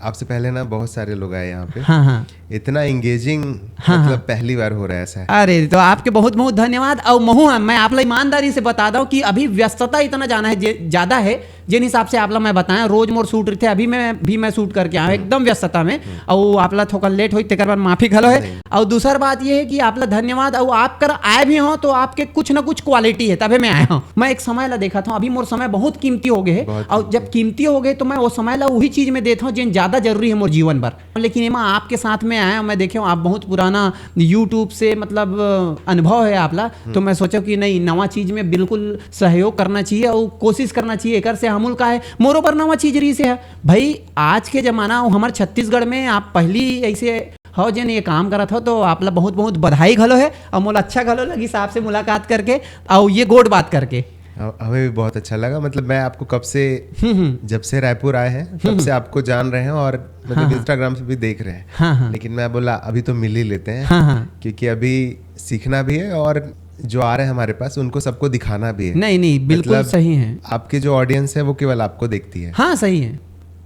आपसे पहले ना बहुत सारे लोग आए यहाँ पे, हाँ हाँ इतना एंगेजिंग हाँ, मतलब पहली बार हो रहा है ऐसा है। अरे तो आपके बहुत बहुत धन्यवाद। और महू मैं आप लोग ईमानदारी से बता दूं कि अभी व्यस्तता इतना जाना है ज़्यादा है, जिन हिसाब से आप लोग मैं बताया रोज मोर शूट रहे थे, अभी मैं शूट करके आया एकदम व्यस्तता में। और आप लोग थोड़ा लेट हुई तेकर बाद माफी घलो है। और दूसरा बात ये है कि आप लोग धन्यवाद। और आप कर आए भी हो तो आपके कुछ ना कुछ क्वालिटी है, तभी मैं आया हूँ। मैं एक समय ला देखा था, अभी मोर समय बहुत कीमती हो गए है, और जब कीमती हो गए तो मैं वो समय ला वही चीज में देता हूँ जिन ज्यादा जरूरी है मोर जीवन भर। लेकिन एमा आपके साथ में आया, मैं देखे आप बहुत पुराना यूट्यूब से मतलब अनुभव है आपला, तो मैं सोचा कि नहीं नवा चीज में बिल्कुल सहयोग करना चाहिए और कोशिश करना चाहिए। एक से हमूल का है मोरो पर नवा चीज रही से है भाई। आज के जमाना हमारे छत्तीसगढ़ में आप पहली ऐसे हो जन ये काम करा था, तो आप ला बहुत बहुत बधाई घलो है। और मोला अच्छा घलो लगी साहब से मुलाकात करके और ये गोड बात करके। हमें भी बहुत अच्छा लगा। मतलब मैं आपको कब से, जब से रायपुर आए हैं तब से आपको जान रहे हैं और मतलब इंस्टाग्राम से भी देख रहे हैं। हाँ। लेकिन मैं बोला अभी तो मिल ही लेते हैं। हाँ। क्योंकि अभी सीखना भी है और जो आ रहे हैं हमारे पास उनको सबको दिखाना भी है। नहीं बिल्कुल मतलब सही है। आपकी जो ऑडियंस है वो केवल आपको देखती है। हाँ सही है।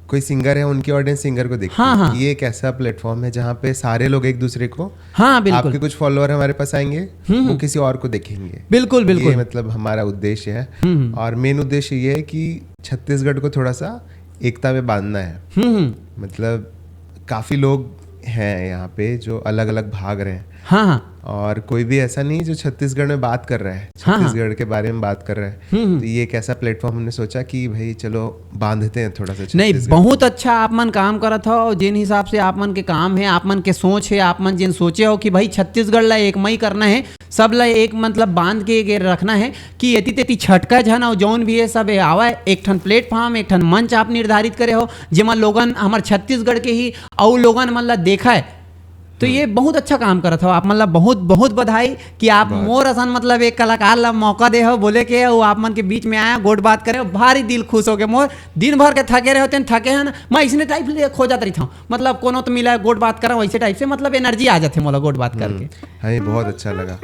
कोई सिंगर है उनकी ऑडियंस सिंगर को देखती हाँ, है। हाँ। ये एक ऐसा प्लेटफॉर्म है जहाँ पे सारे लोग एक दूसरे को, हाँ बिल्कुल आपके कुछ फॉलोअर हमारे पास आएंगे वो किसी और को देखेंगे। बिल्कुल ये मतलब हमारा उद्देश्य है। और मेन उद्देश्य ये है कि छत्तीसगढ़ को थोड़ा सा एकता में बांधना है। मतलब काफी लोग हैं यहाँ पे जो अलग अलग भाग रहे हैं। हाँ और कोई भी ऐसा नहीं जो छत्तीसगढ़ में बात कर रहा है, छत्तीसगढ़ के बारे में बात कर रहा है। तो ये एक ऐसा प्लेटफॉर्म हमने सोचा कि भाई चलो बांधते हैं थोड़ा सा। नहीं बहुत अच्छा आप मन काम करत हो। जिन हिसाब से आप मन के काम है, आप मन के सोच है, आप मन जिन सोचे हो कि भाई छत्तीसगढ़ ला एक मई करना है, सब ला एक मतलब बांध के रखना है कि एती तेती छटका झन और जौन भी है सब आवा एक ठन प्लेटफॉर्म, एक ठन मंच आप निर्धारित करे हो जेमा लोगन हमारे छत्तीसगढ़ के ही और लोगन मन ला देखा है। तो ये बहुत अच्छा काम करत हो आप। मतलब बहुत बहुत बधाई कि आप मोर असन मतलब एक कलाकार ला मौका दे हो बोले के वो आप मन के बीच में आया गोड बात करे, भारी दिल खुश हो गए मोर। दिन भर के थके रहे होते थके हैं ना, मैं इसने टाइप खो जाता रही था। मतलब कोनो तो मिला गोड बात करा वैसे टाइप से मतलब एनर्जी आ जाते मोला गोड बात करके। हाँ ये बहुत अच्छा लगा।